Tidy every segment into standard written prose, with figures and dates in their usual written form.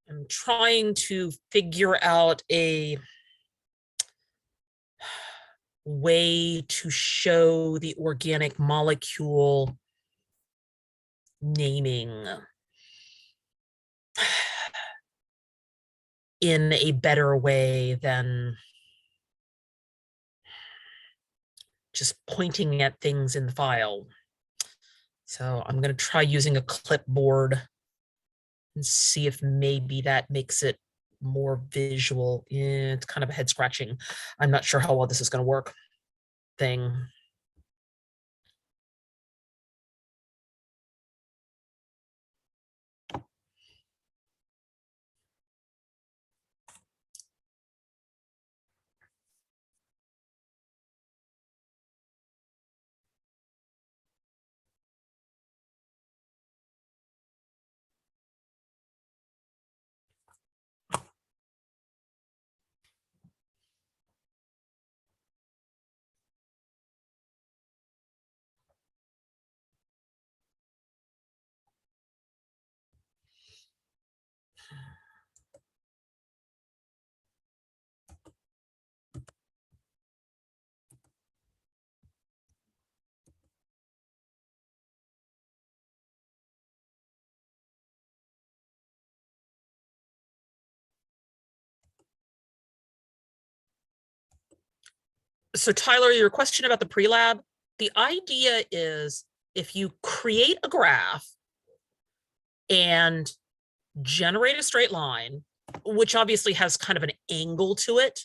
I'm trying to figure out a way to show the organic molecule naming in a better way than just pointing at things in the file. So I'm going to try using a clipboard and see if maybe that makes it more visual. Yeah, it's kind of a head scratching. I'm not sure how well this is going to work thing. So Tyler, your question about the pre-lab, the idea is if you create a graph and generate a straight line, which obviously has kind of an angle to it,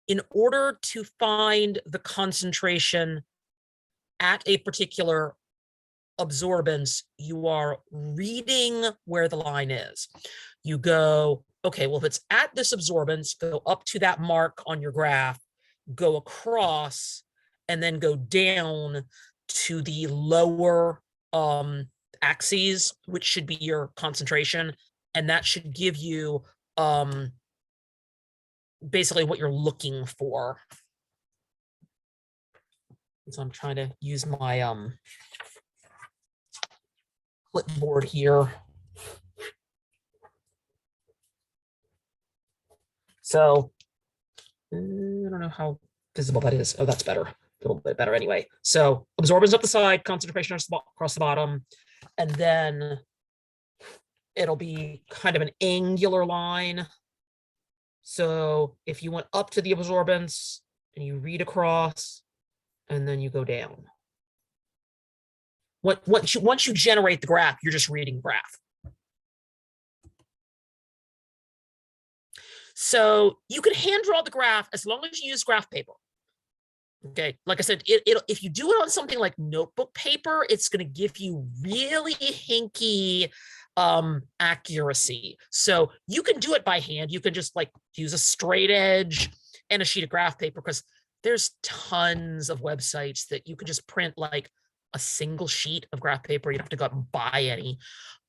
in order to find the concentration at a particular absorbance, you are reading where the line is. You go, okay, well, if it's at this absorbance, go up to that mark on your graph, go across, and then go down to the lower axes, which should be your concentration. And that should give you basically what you're looking for. So I'm trying to use my clipboard here. So I don't know how visible that is. Oh, that's better. A little bit better anyway. So absorbance up the side, concentration across the bottom, and then it'll be kind of an angular line. So if you went up to the absorbance and you read across, and then you go down. Once you generate the graph, you're just reading graph. So you can hand draw the graph as long as you use graph paper. Okay, like I said, if you do it on something like notebook paper, it's going to give you really hinky accuracy. So you can do it by hand. You can just like use a straight edge and a sheet of graph paper, because there's tons of websites that you can just print like a single sheet of graph paper. You don't have to go out and buy any.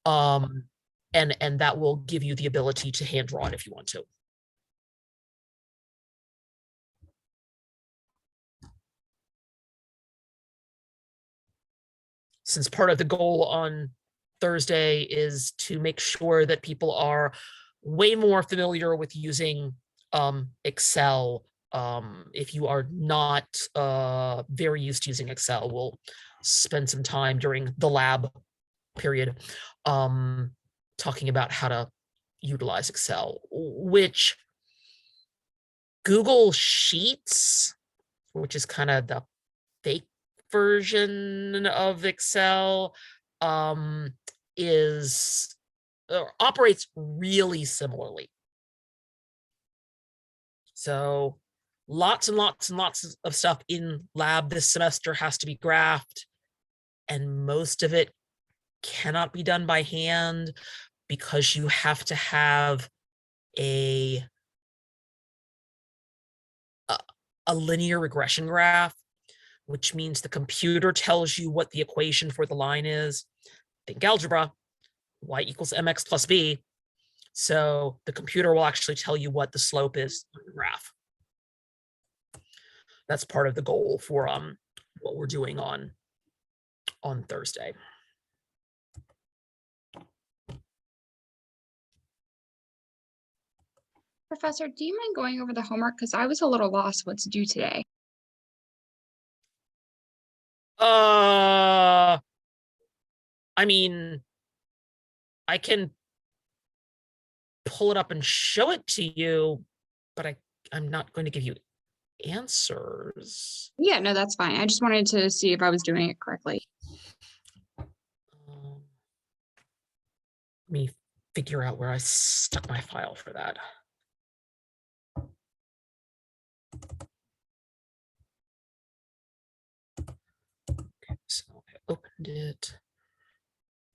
And that will give you the ability to hand draw it if you want to. Since part of the goal on Thursday is to make sure that people are way more familiar with using Excel. If you are not very used to using Excel, we'll spend some time during the lab period talking about how to utilize Excel, which Google Sheets, which is kind of the fake version of Excel, operates really similarly. So lots and lots and lots of stuff in lab this semester has to be graphed, and most of it cannot be done by hand because you have to have a linear regression graph, which means the computer tells you what the equation for the line is. Think algebra, y equals mx plus b. So the computer will actually tell you what the slope is on the graph. That's part of the goal for what we're doing on Thursday. Professor, do you mind going over the homework? Because I was a little lost what's due today. I mean, I can pull it up and show it to you, but I'm not going to give you answers. Yeah, no, that's fine. I just wanted to see if I was doing it correctly. Let me figure out where I stuck my file for that. Okay, so I opened it.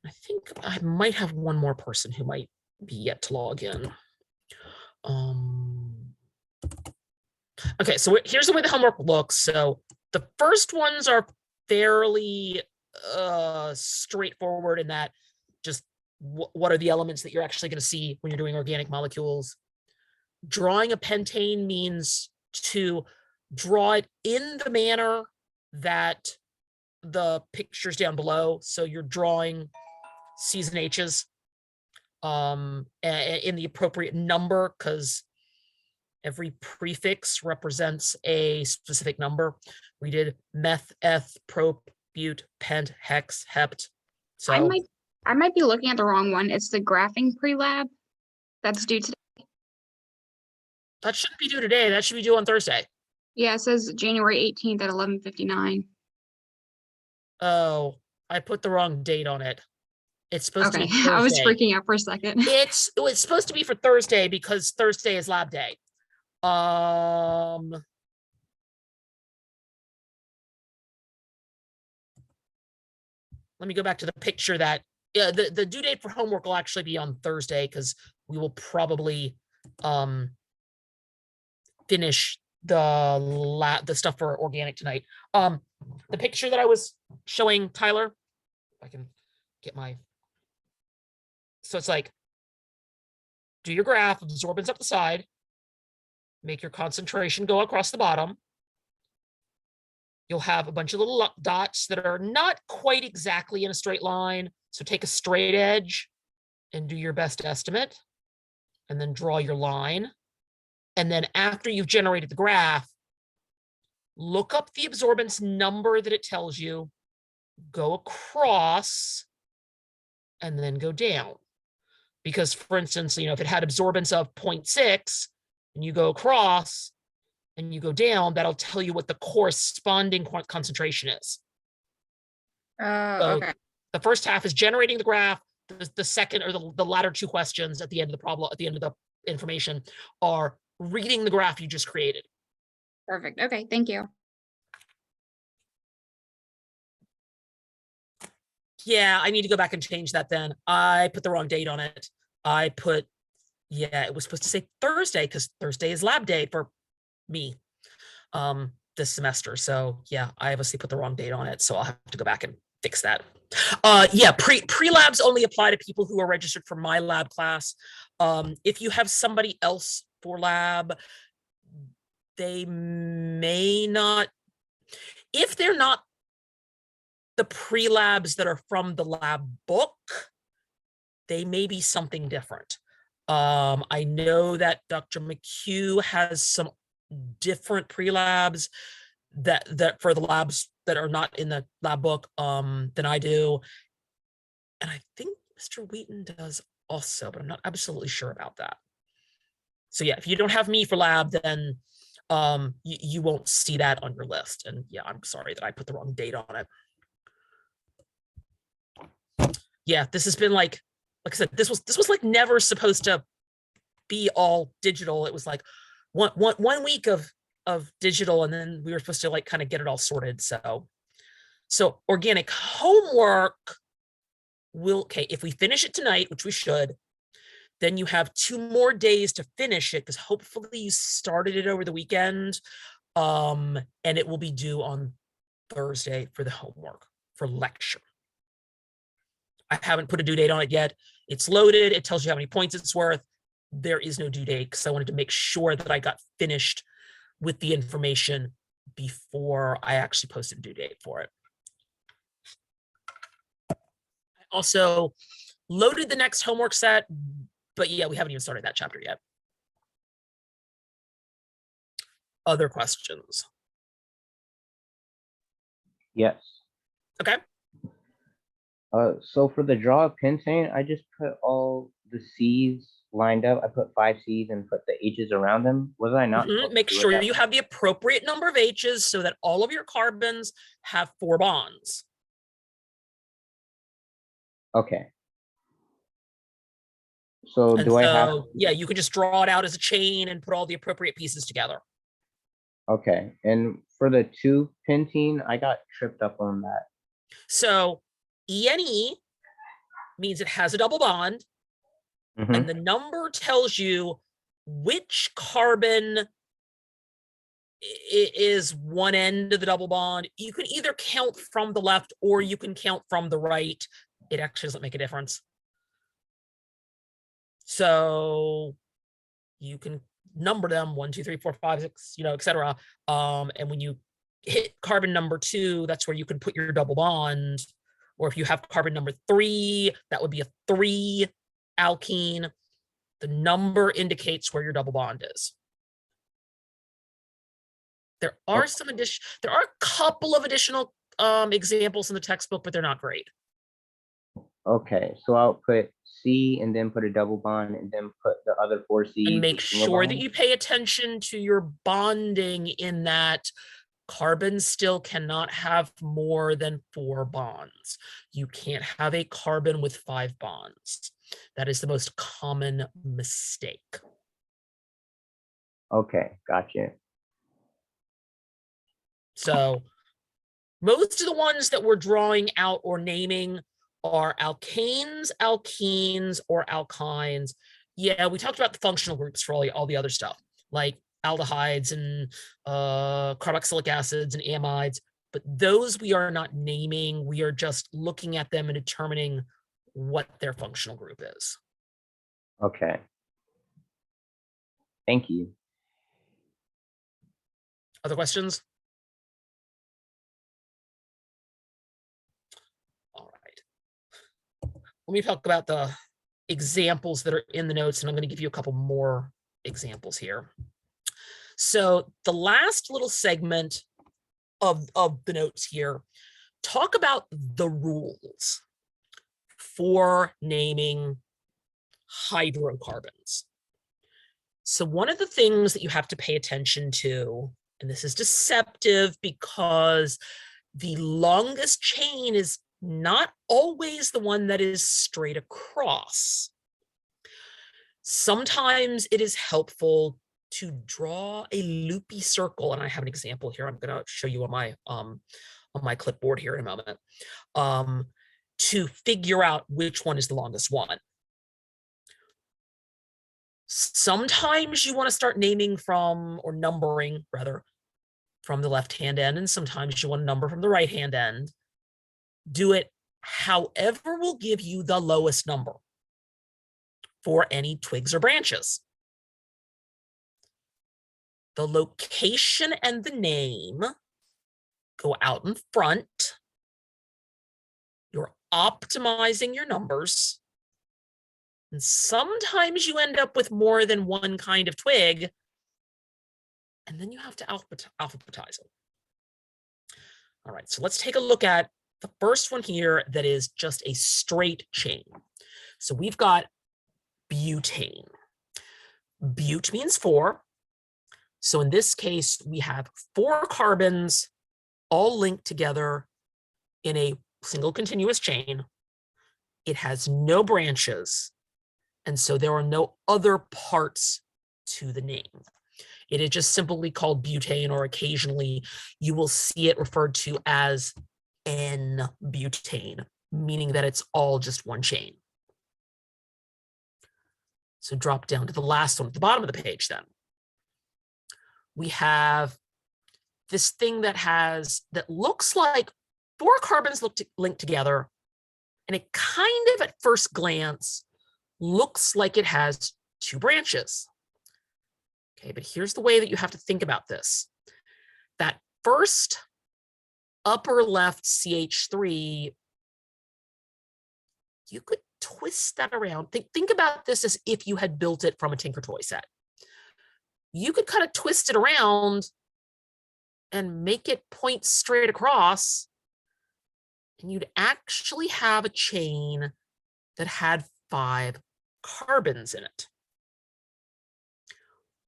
I think I might have one more person who might be yet to log in. Okay, so here's the way the homework looks. So the first ones are fairly straightforward in that just what are the elements that you're actually going to see when you're doing organic molecules. Drawing a pentane means to draw it in the manner that the pictures down below. So you're drawing C's and H's in the appropriate number, because every prefix represents a specific number. We did meth, eth, prop, but, pent, hex, hept. I So might be looking at the wrong one. It's the graphing pre-lab that's due today. that shouldn't be due today. That should be due on Thursday. Yeah, it says January 18th at 11:59. Oh, I put the wrong date on it. It's supposed to Okay, be Thursday. I was freaking out for a second. It was supposed to be for Thursday because Thursday is lab day. Let me go back to the picture that the due date for homework will actually be on Thursday, because we will probably finish the stuff for organic tonight. The picture that I was showing Tyler, if I can get my, so it's like, do your graph, absorbance up the side, make your concentration go across the bottom. You'll have a bunch of little dots that are not quite exactly in a straight line. So take a straight edge and do your best estimate, and then draw your line. And then after you've generated the graph, look up the absorbance number that it tells you, go across, and then go down. Because, for instance, if it had absorbance of 0.6 and you go across and you go down, that'll tell you what the corresponding concentration is. Okay. The first half is generating the graph. The second, or the latter two questions at the end of the problem, at the end of the information, are reading the graph you just created. Perfect. Okay, thank you. Yeah, I need to go back and change that then. I put the wrong date on it. It was supposed to say Thursday, because Thursday is lab day for me this semester. So yeah, I obviously put the wrong date on it. So I'll have to go back and fix that. Pre-labs only apply to people who are registered for my lab class. If you have somebody else for lab, they may not, if they're not the pre-labs that are from the lab book, they may be something different. I know that Dr. McHugh has some different pre-labs that for the labs that are not in the lab book than I do. And I think Mr. Wheaton does also, but I'm not absolutely sure about that. So yeah, if you don't have me for lab, then you won't see that on your list. And yeah, I'm sorry that I put the wrong date on it. Yeah, this has been like I said, this was like never supposed to be all digital. It was like one week of digital, and then we were supposed to like kind of get it all sorted. So organic homework will, okay, if we finish it tonight, which we should, then you have 2 more days to finish it, because hopefully you started it over the weekend, and it will be due on Thursday for the homework for lecture. I haven't put a due date on it yet. It's loaded. It tells you how many points it's worth. There is no due date, because I wanted to make sure that I got finished with the information before I actually posted a due date for it. I also loaded the next homework set, but yeah, we haven't even started that chapter yet. Other questions? Yes. Okay. So for the draw of pentane, I just put all the C's lined up. I put 5 C's and put the H's around them. Was I not supposed Make to do it sure that you way? have the appropriate number of H's so that all of your carbons have 4 bonds. Okay. So And do I have? so, yeah, you can just draw it out as a chain and put all the appropriate pieces together. Okay. And for the 2 pentene, I got tripped up on that. So ENE means it has a double bond, Mhm. and the number tells you which carbon is one end of the double bond. You can either count from the left or you can count from the right. It actually doesn't make a difference. So you can number them 1, 2, 3, 4, 5, 6, etc. And when you hit carbon number 2, that's where you can put your double bond. Or if you have carbon number 3, that would be a 3 alkene. The number indicates where your double bond is. There are there are a couple of additional examples in the textbook, but they're not great. Okay. So I'll put C and then put a double bond and then put the other 4 C's. And with make single sure that bonds? you pay attention to your bonding in that carbons still cannot have more than 4 bonds. You can't have a carbon with 5 bonds. That is the most common mistake. Okay. Gotcha. So most of the ones that we're drawing out or naming are alkanes, alkenes, or alkynes. Yeah, we talked about the functional groups for all the other stuff, like aldehydes and carboxylic acids and amides, but those we are not naming. We are just looking at them and determining what their functional group is. Okay. Thank you. Other questions? All right. Let me talk about the examples that are in the notes, and I'm going to give you a couple more examples here. So the last little segment of the notes here talk about the rules for naming hydrocarbons. So one of the things that you have to pay attention to, and this is deceptive because the longest chain is not always the one that is straight across. Sometimes it is helpful to draw a loopy circle, and I have an example here. I'm going to show you on my clipboard here in a moment, to figure out which one is the longest one. Sometimes you want to start naming from, or numbering rather, from the left-hand end, and sometimes you want to number from the right-hand end. Do it however will give you the lowest number for any twigs or branches. The location and the name go out in front. You're optimizing your numbers. And sometimes you end up with more than one kind of twig, and then you have to alphabetize them. All right, so let's take a look at the first one here that is just a straight chain. So we've got butane. Bute means 4. So in this case, we have 4 carbons all linked together in a single continuous chain. It has no branches, and so there are no other parts to the name. It is just simply called butane, or occasionally you will see it referred to as N-butane, meaning that it's all just one chain. So drop down to the last one at the bottom of the page then. We have this thing that looks like 4 carbons linked together, and it kind of at first glance looks like it has 2 branches. Okay, but here's the way that you have to think about this. That first upper left CH3, you could twist that around. Think about this as if you had built it from a Tinker Toy set. you could kind of twist it around and make it point straight across, and you'd actually have a chain that had 5 carbons in it.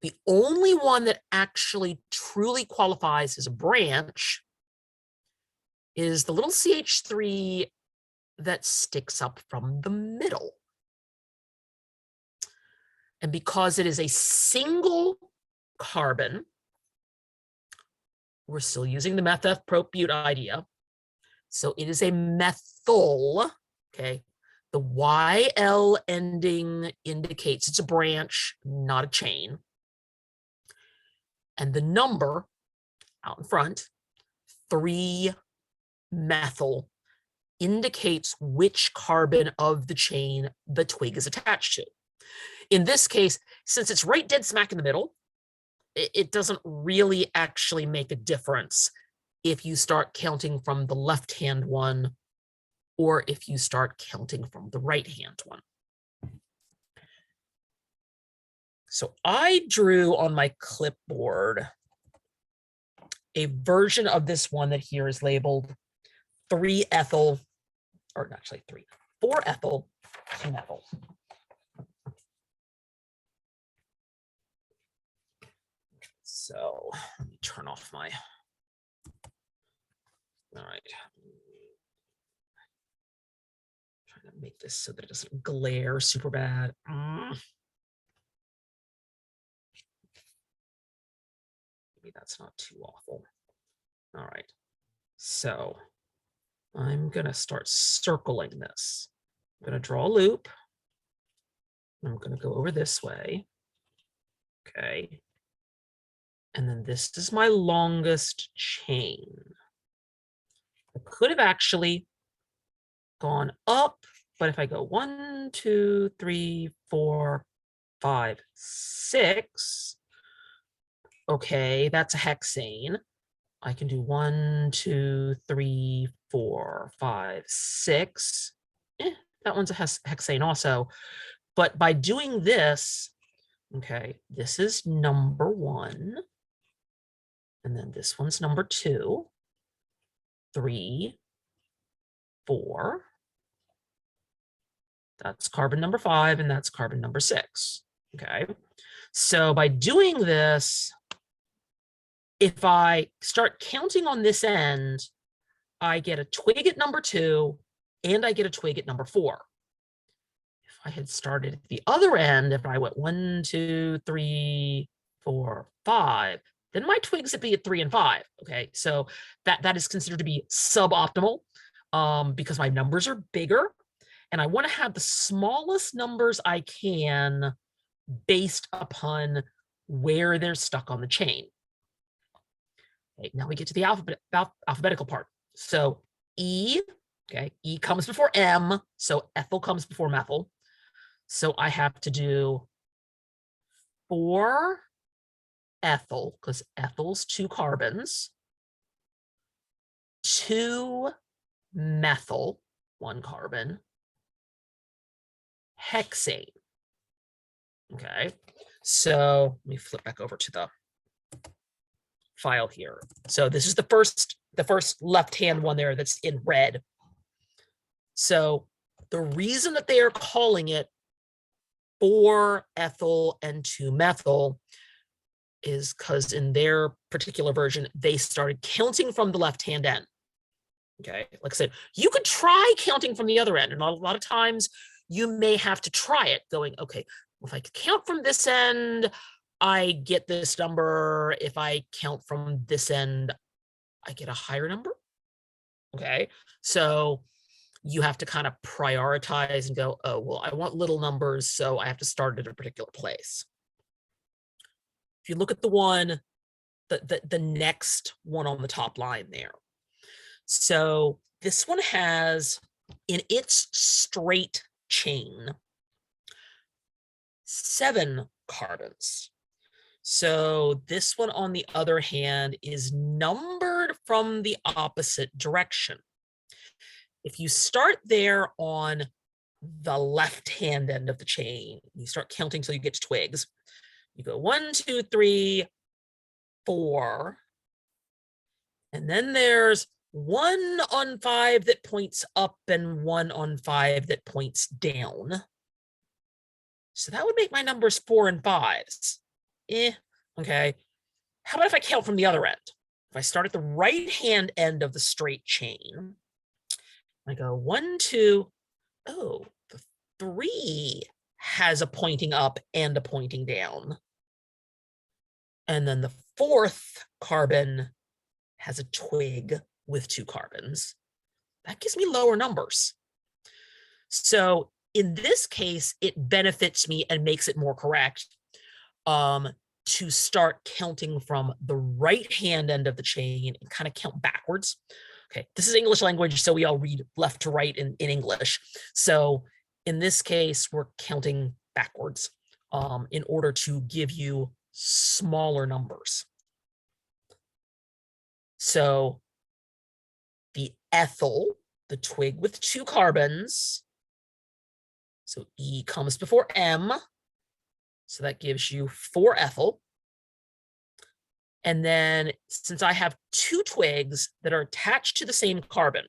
The only one that actually truly qualifies as a branch is the little CH3 that sticks up from the middle. And because it is a single carbon, we're still using the meth-F-prop-bute idea. So it is a methyl, okay? The YL ending indicates it's a branch, not a chain. And the number out in front, 3-methyl, indicates which carbon of the chain the twig is attached to. In this case, since it's right dead smack in the middle, it doesn't really actually make a difference if you start counting from the left-hand one or if you start counting from the right-hand one. So I drew on my clipboard a version of this one that here is labeled 3-ethyl, or actually 4-ethyl 2-methyl. So let me turn off my, all right. Trying to make this so that it doesn't glare super bad. Maybe that's not too awful. All right, so I'm gonna start circling this. I'm gonna draw a loop. I'm gonna go over this way. Okay. And then this is my longest chain. I could have actually gone up, but if I go 1, 2, 3, 4, 5, 6, okay, that's a hexane. I can do 1, 2, 3, 4, 5, 6. That one's a hexane also. But by doing this, okay, this is number 1. And then this one's number 2, 3, 4. That's carbon number 5, and that's carbon number 6. Okay. So by doing this, if I start counting on this end, I get a twig at number 2, and I get a twig at number 4. If I had started at the other end, if I went 1, 2, 3, 4, 5, then my twigs would be at 3 and 5. Okay, so that is considered to be suboptimal because my numbers are bigger, and I want to have the smallest numbers I can based upon where they're stuck on the chain. Okay, now we get to the alphabetical part. So E, okay, E comes before M, so ethyl comes before methyl. So I have to do 4 ethyl, because ethyl's 2 carbons, 2 methyl, 1 carbon, hexane. Okay, so let me flip back over to the file here. So this is the first left-hand one there that's in red. So the reason that they are calling it 4-ethyl and 2-methyl is because in their particular version, they started counting from the left-hand end. Okay, like I said, you could try counting from the other end, and a lot of times you may have to try it going, okay, if I count from this end, I get this number. If I count from this end, I get a higher number. Okay, so you have to kind of prioritize and go, oh, well, I want little numbers, so I have to start at a particular place. If you look at the one, the next one on the top line there. So this one has, in its straight chain, 7 carbons. So this one, on the other hand, is numbered from the opposite direction. If you start there on the left-hand end of the chain, you start counting till you get to twigs. You go 1, 2, 3, 4. And then there's 1 on 5 that points up and 1 on 5 that points down. So that would make my numbers 4 and 5s. Okay. How about if I count from the other end? If I start at the right-hand end of the straight chain, I go 1, 2, oh, the 3 has a pointing up and a pointing down. And then the 4th carbon has a twig with 2 carbons. That gives me lower numbers. So in this case, it benefits me and makes it more correct to start counting from the right-hand end of the chain and kind of count backwards. Okay, this is English language, so we all read left to right in English. So in this case, we're counting backwards in order to give you smaller numbers. So the ethyl, the twig with 2 carbons, so E comes before M, so that gives you 4 ethyl. And then since I have 2 twigs that are attached to the same carbon,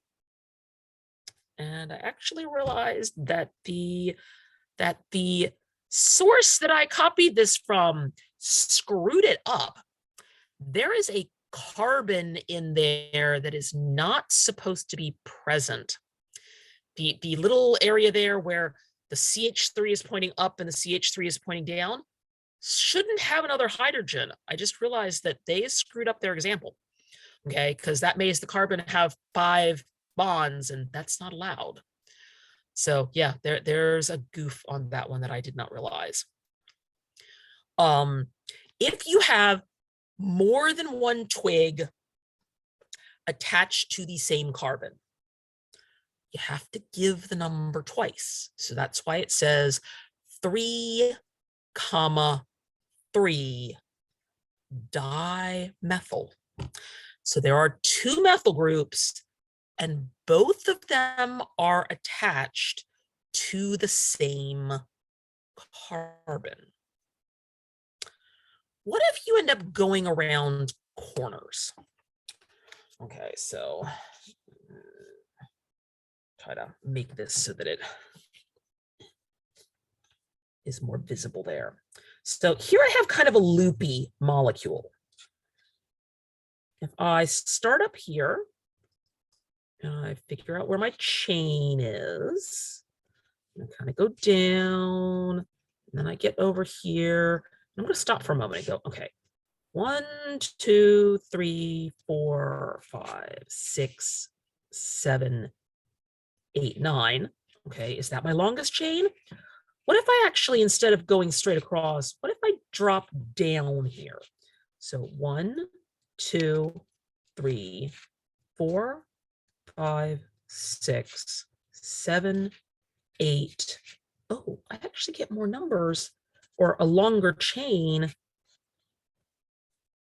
and I actually realized that the source that I copied this from screwed it up. There is a carbon in there that is not supposed to be present. The little area there where the CH3 is pointing up and the CH3 is pointing down shouldn't have another hydrogen. I just realized that they screwed up their example, okay? Because that makes the carbon have 5 bonds and that's not allowed. So yeah, there's a goof on that one that I did not realize. If you have more than 1 twig attached to the same carbon, you have to give the number twice. So that's why it says 3, 3 dimethyl. So there are 2 methyl groups and both of them are attached to the same carbon. What if you end up going around corners? Okay, so try to make this so that it is more visible there. So here I have kind of a loopy molecule. If I start up here, and I figure out where my chain is, and kind of go down, and then I get over here. I'm going to stop for a moment and go, okay, 1, 2, 3, 4, 5, 6, 7, 8, 9. Okay, is that my longest chain? What if I actually, instead of going straight across, what if I drop down here? So 1, 2, 3, 4, 5, 6, 7, 8. Oh, I actually get more numbers or a longer chain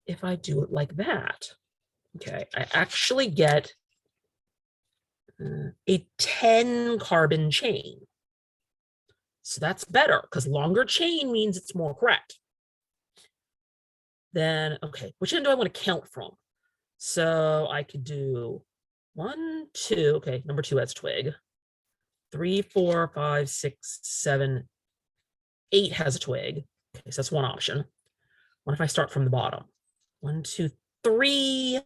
if I do it like that. Okay, I actually get a 10 carbon chain. So that's better because longer chain means it's more correct. Then, okay, which end do I want to count from? So I could do 1, 2, okay, number 2 has twig. 3, 4, 5, 6, 7, 8 has a twig. Okay, so that's one option. What if I start from the bottom? 1, 2, 3,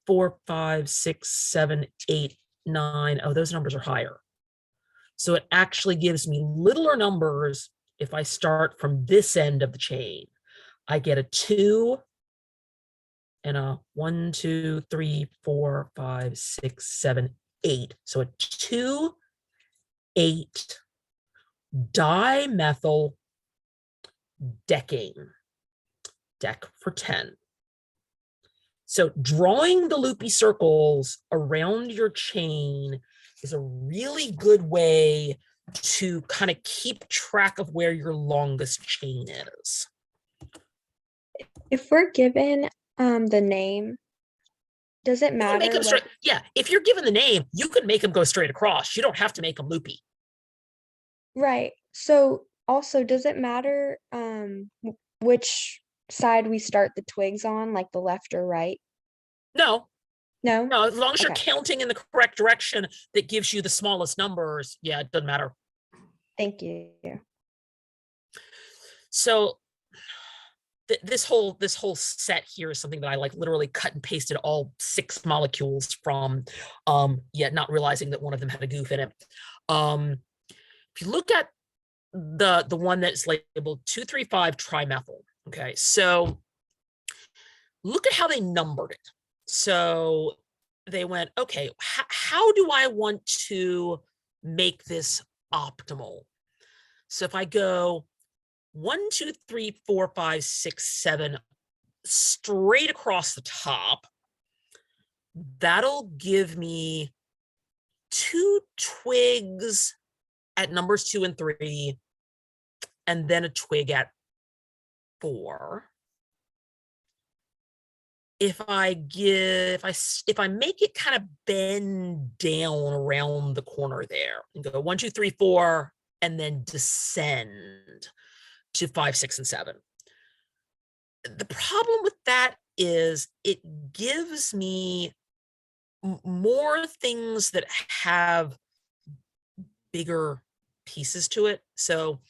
4, 5, 6, 7, 8, 9. Oh, those numbers are higher. So it actually gives me littler numbers if I start from this end of the chain. I get a 2 and a 1, 2, 3, 4, 5, 6, 7, 8. So a 2, 8 dimethyl decane. Dec for 10. So drawing the loopy circles around your chain is a really good way to kind of keep track of where your longest chain is. If we're given the name, does it You can make matter? them straight, yeah, if you're given the name, you could make them go straight across. You don't have to make them loopy. Right. So also, does it matter which side we start the twigs on, like the left or right? No, No? no, as long as you're Okay. counting in the correct direction that gives you the smallest numbers, yeah, it doesn't matter. Thank you. So this whole set here is something that I like literally cut and pasted all 6 molecules from, yet not realizing that one of them had a goof in it. If you look at the one that's labeled 2,3,5 trimethyl, okay, so look at how they numbered it. So they went, okay, how do I want to make this optimal? So if I go 1, 2, 3, 4, 5, 6, 7 straight across the top, that'll give me 2 twigs at numbers 2 and 3, and then a twig at 4. If I make it kind of bend down around the corner there and go 1, 2, 3, 4, and then descend to 5, 6, and 7. The problem with that is it gives me more things that have bigger pieces to it. So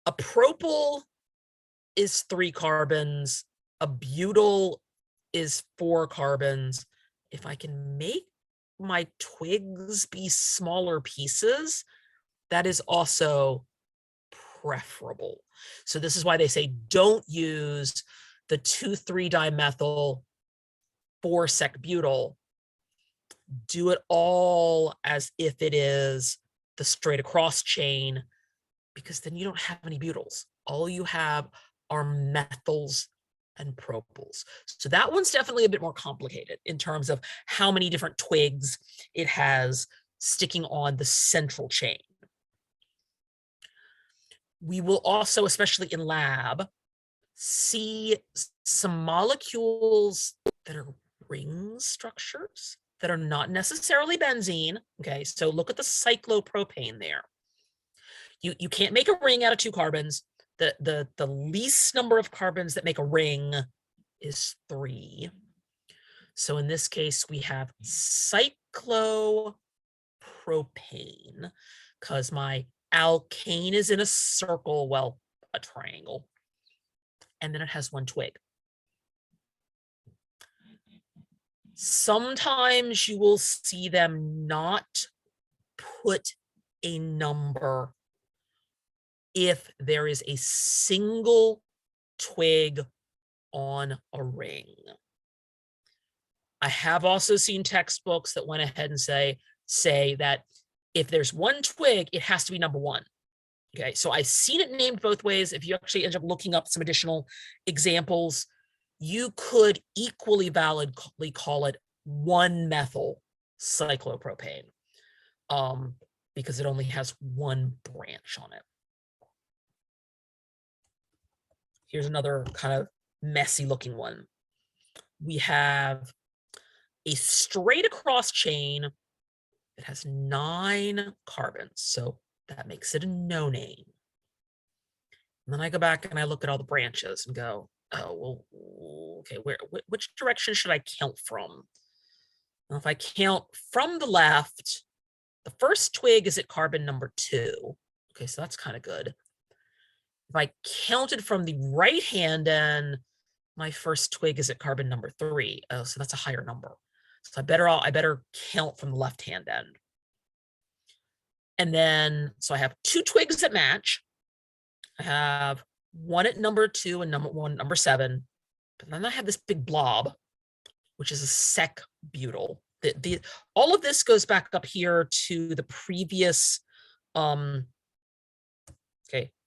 a propyl is 3 carbons, a butyl is 4 carbons. If I can make my twigs be smaller pieces, that is also preferable. So this is why they say don't use the 2,3-dimethyl 4-sec-butyl. Do it all as if it is the straight across chain, because then you don't have any butyls. All you have are methyls and propyls. So that one's definitely a bit more complicated in terms of how many different twigs it has sticking on the central chain. We will also, especially in lab, see some molecules that are ring structures that are not necessarily benzene. Okay, so look at the cyclopropane there. You can't make a ring out of 2 carbons. The least number of carbons that make a ring is 3. So in this case, we have cyclopropane, because my alkane is in a circle, well, a triangle, and then it has 1 twig. Sometimes you will see them not put a number if there is a single twig on a ring. I have also seen textbooks that went ahead and say that if there's 1 twig, it has to be number 1. Okay, so I've seen it named both ways. If you actually end up looking up some additional examples, you could equally validly call it 1-methyl cyclopropane, because it only has 1 branch on it. Here's another kind of messy looking one. We have a straight across chain that has 9 carbons. So that makes it a no name. And then I go back and I look at all the branches and go, oh, well, okay, which direction should I count from? Well, if I count from the left, the first twig is at carbon number 2. Okay, so that's kind of good. If I counted from the right hand end, my first twig is at carbon number 3. Oh, so that's a higher number. So I better count from the left hand end. And then, so I have 2 twigs that match. I have 1 at number 2 and one number 7. But then I have this big blob, which is a sec-butyl. All of this goes back up here to the previous, okay,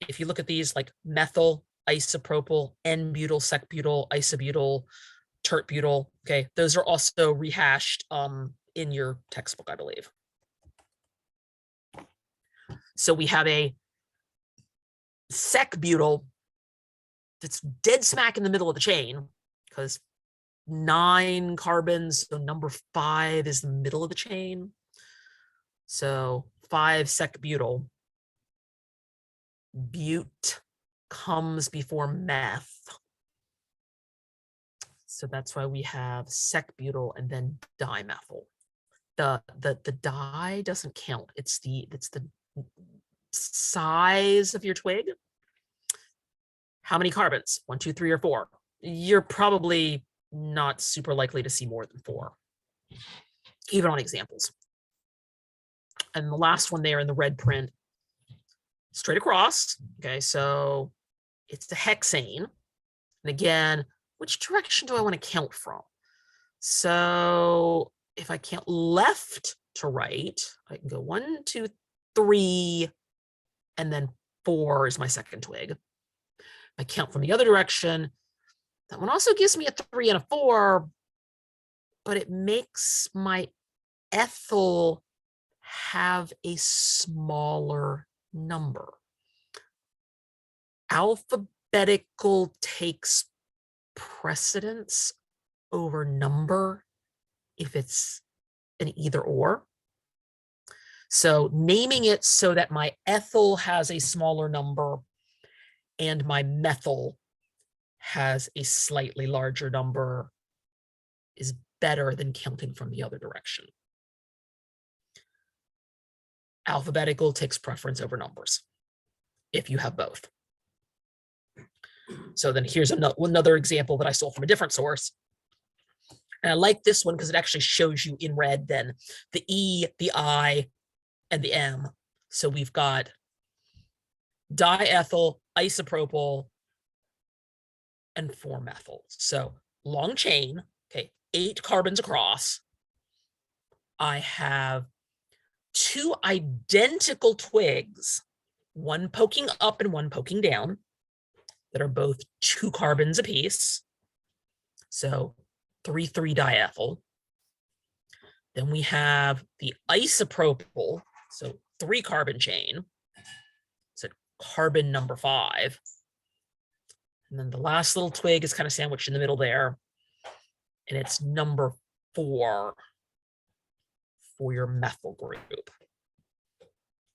if you look at these like methyl, isopropyl, N-butyl, sec-butyl, isobutyl, tert-butyl, okay, those are also rehashed in your textbook, I believe. So we have a sec-butyl that's dead smack in the middle of the chain, because 9 carbons, so number 5 is the middle of the chain. So 5 sec-butyl, but comes before meth. So that's why we have sec-butyl and then dimethyl. The di doesn't count. It's the size of your twig. How many carbons? 1, 2, 3, or 4? You're probably not super likely to see more than 4, even on examples. And the last one there in the red print, straight across. Okay, so it's the hexane. And again, which direction do I want to count from? So if I count left to right, I can go 1, 2, 3, and then 4 is my second twig. If I count from the other direction, that one also gives me a 3 and a 4, but it makes my ethyl have a smaller number. Alphabetical takes precedence over number if it's an either or. So naming it so that my ethyl has a smaller number and my methyl has a slightly larger number is better than counting from the other direction. Alphabetical takes preference over numbers if you have both. So then here's another example that I stole from a different source. And I like this one because it actually shows you in red then the E, the I, and the M. So we've got diethyl, isopropyl, and 4-methyl. So long chain, okay, 8 carbons across. I have 2 identical twigs, one poking up and one poking down, that are both 2 carbons apiece. So 3,3-diethyl. Then we have the isopropyl, so 3-carbon chain. So carbon number 5. And then the last little twig is kind of sandwiched in the middle there. And it's number 4 for your methyl group.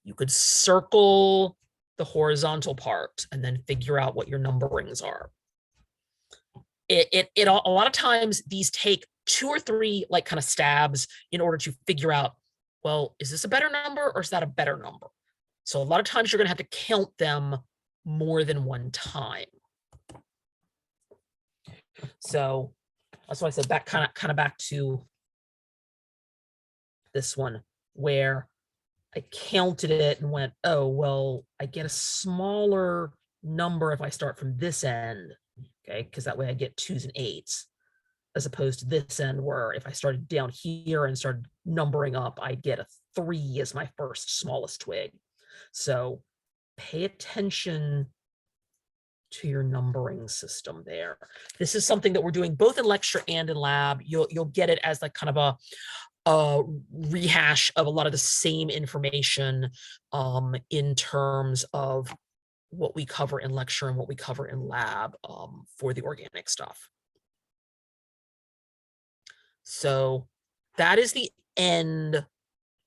You could circle the horizontal part and then figure out what your numberings are. A lot of times these take 2 or 3 like kind of stabs in order to figure out, well, is this a better number or is that a better number? So a lot of times you're going to have to count them more than one time. So that's why I said back kind of back to this one where I counted it and went, oh, well, I get a smaller number if I start from this end, okay? Because that way I get 2s and 8s, as opposed to this end where if I started down here and started numbering up, I'd get a 3 as my first smallest twig. So pay attention to your numbering system there. This is something that we're doing both in lecture and in lab. You'll get it as like kind of a rehash of a lot of the same information in terms of what we cover in lecture and what we cover in lab for the organic stuff. So that is the end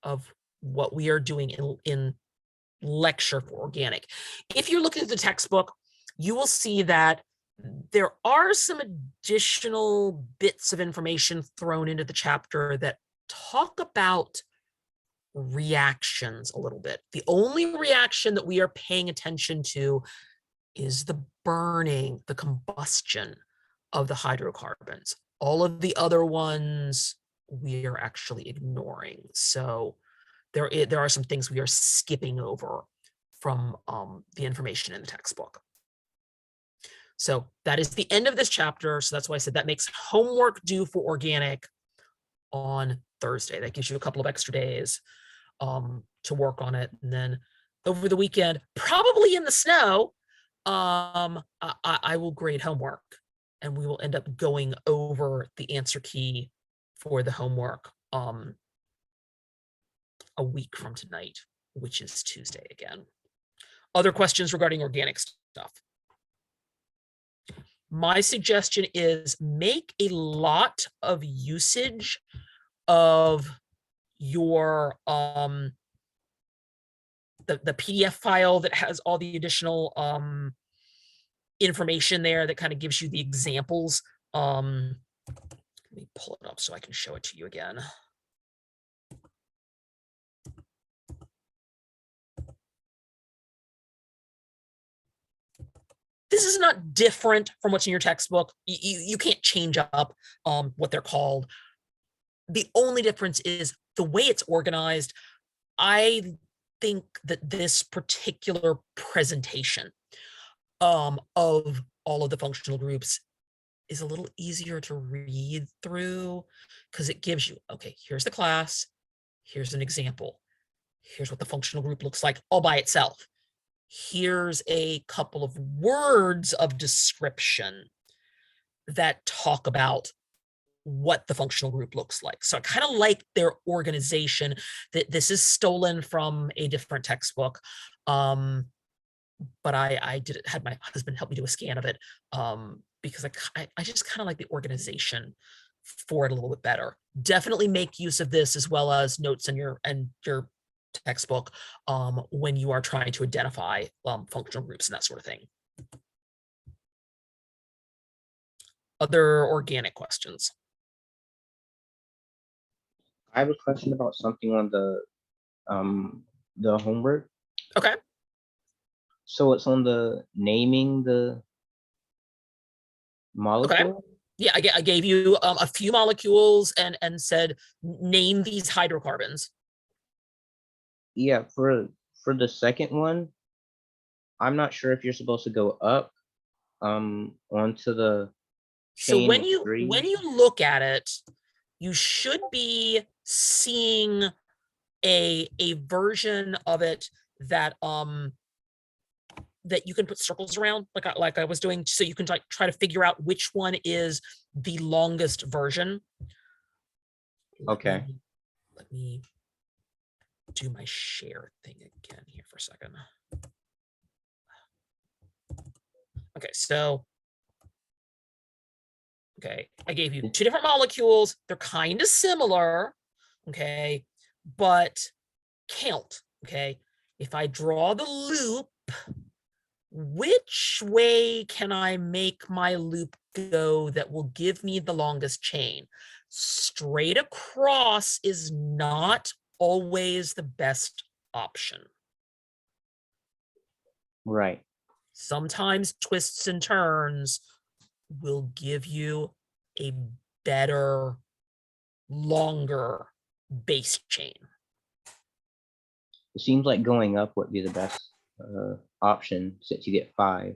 of what we are doing in lecture for organic. If you're looking at the textbook, you will see that there are some additional bits of information thrown into the chapter that talk about reactions a little bit. The only reaction that we are paying attention to is the burning, the combustion of the hydrocarbons. All of the other ones we are actually ignoring. So there are some things we are skipping over from the information in the textbook. So that is the end of this chapter. So that's why I said that makes homework due for organic on Thursday. That gives you a couple of extra days to work on it. And then over the weekend, probably in the snow, I will grade homework and we will end up going over the answer key for the homework a week from tonight, which is Tuesday again. Other questions regarding organic stuff? My suggestion is make a lot of usage of your the PDF file that has all the additional information there that kind of gives you the examples. Let me pull it up so I can show it to you again. This is not different from what's in your textbook. You can't change up what they're called. The only difference is the way it's organized. I think that this particular presentation of all of the functional groups is a little easier to read through because it gives you, okay, here's the class, here's an example, here's what the functional group looks like all by itself. Here's a couple of words of description that talk about what the functional group looks like. So I kind of like their organization. That this is stolen from a different textbook. But I had my husband help me do a scan of it because I just kind of like the organization for it a little bit better. Definitely make use of this as well as notes in your textbook when you are trying to identify functional groups and that sort of thing. Other organic questions? I have a question about something on the homework. Okay. So it's on the naming the molecule. Yeah, I gave you a few molecules and said name these hydrocarbons. Yeah, for the second one, I'm not sure if you're supposed to go up onto the So chain when of you three. look at it, you should be seeing a version of it that that you can put circles around like I was doing, so you can try to figure out which one is the longest version. Okay. Let me do my share thing again here for a second. Okay, so okay, I gave you two different molecules. They're kind of similar, okay, but count, okay? If I draw the loop, which way can I make my loop go that will give me the longest chain? Straight across is not always the best option. Right. Sometimes twists and turns will give you a better, longer base chain. It seems like going up would be the best option since you get 5.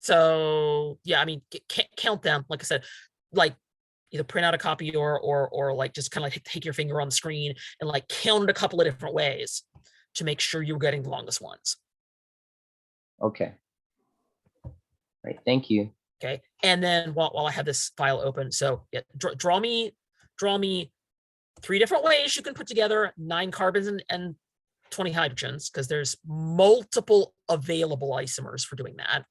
So yeah, I mean, count them. Like I said, like either print out a copy or like just kind of like take your finger on the screen and like count it a couple of different ways to make sure you're getting the longest ones. Okay. Right. Thank you. Okay. And then while I have this file open, so yeah, draw me 3 different ways you can put together 9 carbons and 20 hydrogens, because there's multiple available isomers for doing that.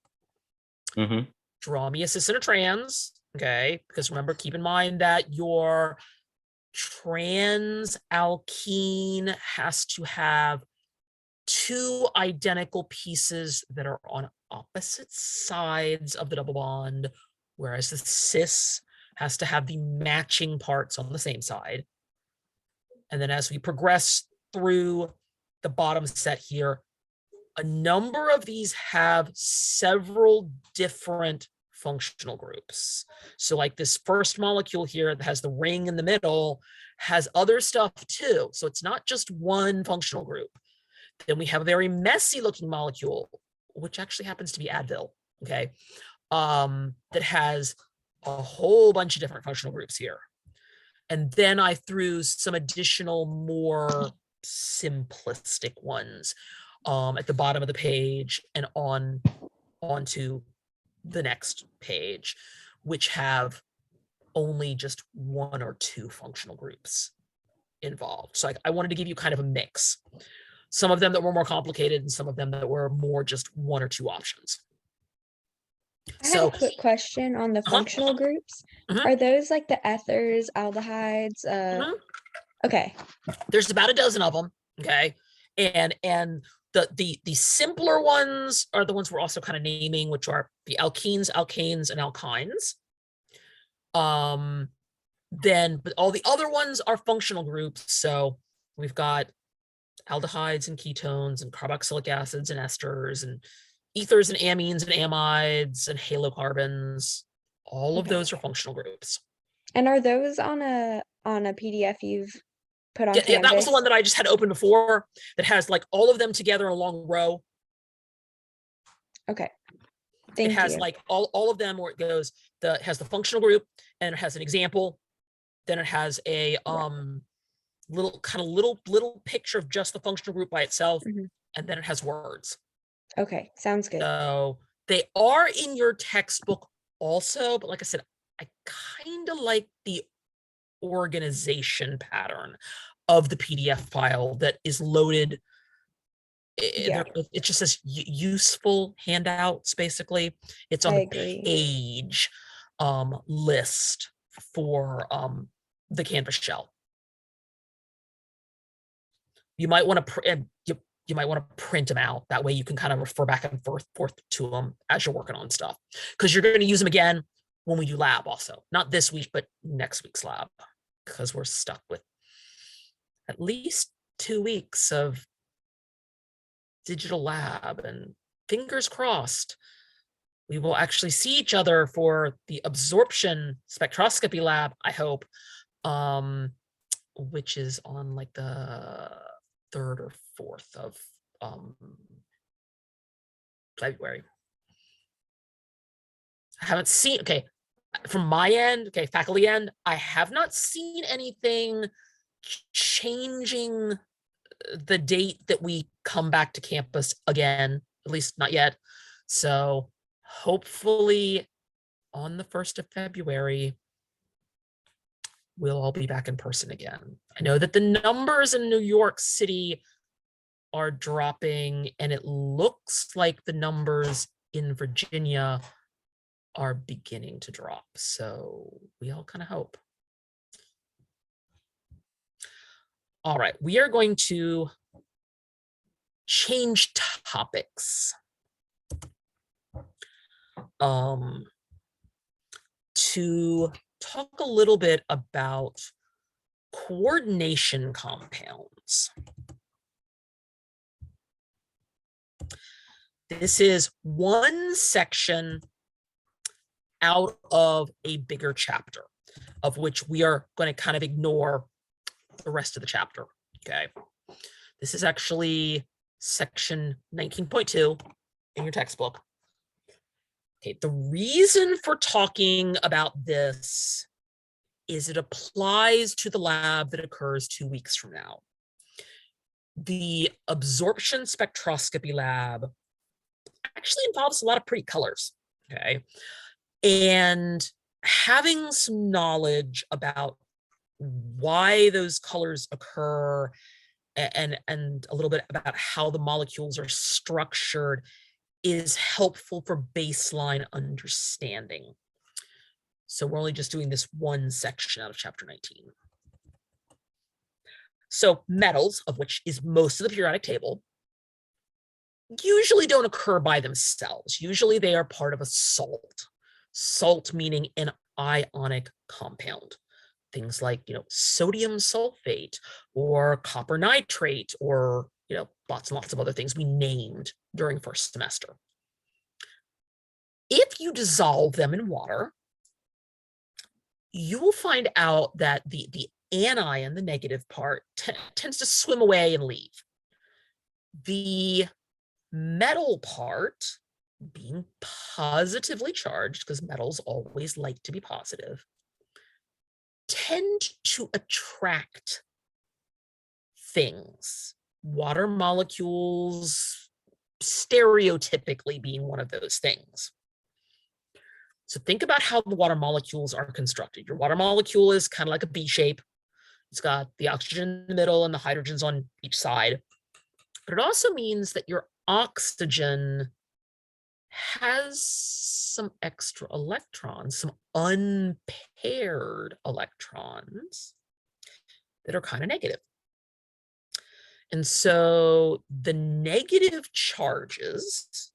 Mm-hmm. Draw me a cis and a trans, okay? Because remember, keep in mind that your trans alkene has to have 2 identical pieces that are on opposite sides of the double bond, whereas the cis has to have the matching parts on the same side. And then as we progress through the bottom set here, a number of these have several different functional groups. So like this first molecule here that has the ring in the middle has other stuff too. So it's not just one functional group. Then we have a very messy looking molecule, which actually happens to be Advil, okay, that has a whole bunch of different functional groups here. And then I threw some additional more simplistic ones at the bottom of the page and onto the next page, which have only just 1 or 2 functional groups involved. So I wanted to give you kind of a mix. Some of them that were more complicated and some of them that were more just 1 or 2 options. I have a quick question on the functional groups. Mhm. Are those like the ethers, aldehydes? Mhm. Okay. There's about a dozen of them, okay? And the simpler ones are the ones we're also kind of naming, which are the alkenes, alkanes, and alkynes. Then, but all the other ones are functional groups. So we've got aldehydes and ketones and carboxylic acids and esters and ethers and amines and amides and halocarbons. All of Okay. those are functional groups. And are those on a PDF you've put on Yeah, Canvas? that was the one that I just had open before that has like all of them together in a long row. Okay. Thank It has you. like all of them where it goes, it has the functional group and it has an example. Then it has a little picture of just the functional group by itself. Mhm. And then it has words. Okay, sounds good. So they are in your textbook also, but like I said, I kind of like the organization pattern of the PDF file that is loaded. Yeah. It just says useful handouts, basically. It's on I the agree. page list for the Canvas shell. You might want to you might want to print them out. That way you can kind of refer back and forth to them as you're working on stuff, because you're going to use them again when we do lab also. Not this week, but next week's lab, because we're stuck with at least 2 weeks of digital lab, and fingers crossed we will actually see each other for the absorption spectroscopy lab, I hope, which is on like the 3rd or 4th of February. I haven't seen, okay, from my end, okay, faculty end, I have not seen anything changing the date that we come back to campus again, at least not yet. So hopefully on the 1st of February, we'll all be back in person again. I know that the numbers in New York City are dropping, and it looks like the numbers in Virginia are beginning to drop. So we all kind of hope. All right, we are going to change topics. To talk a little bit about coordination compounds. This is one section out of a bigger chapter, of which we are going to kind of ignore the rest of the chapter. Okay. This is actually section 19.2 in your textbook. Okay, the reason for talking about this is it applies to the lab that occurs 2 weeks from now. The absorption spectroscopy lab actually involves a lot of pretty colors, okay? And having some knowledge about why those colors occur and a little bit about how the molecules are structured is helpful for baseline understanding. So we're only just doing this one section out of chapter 19. So metals, of which is most of the periodic table, usually don't occur by themselves. Usually they are part of a salt. Salt meaning an ionic compound. Things like, sodium sulfate or copper nitrate, or, lots and lots of other things we named during first semester. If you dissolve them in water, you will find out that the anion, the negative part, tends to swim away and leave. The metal part, being positively charged, because metals always like to be positive, tend to attract things. Water molecules stereotypically being one of those things. So think about how the water molecules are constructed. Your water molecule is kind of like a B shape. It's got the oxygen in the middle and the hydrogens on each side. But it also means that your oxygen has some extra electrons, some unpaired electrons that are kind of negative. And so the negative charges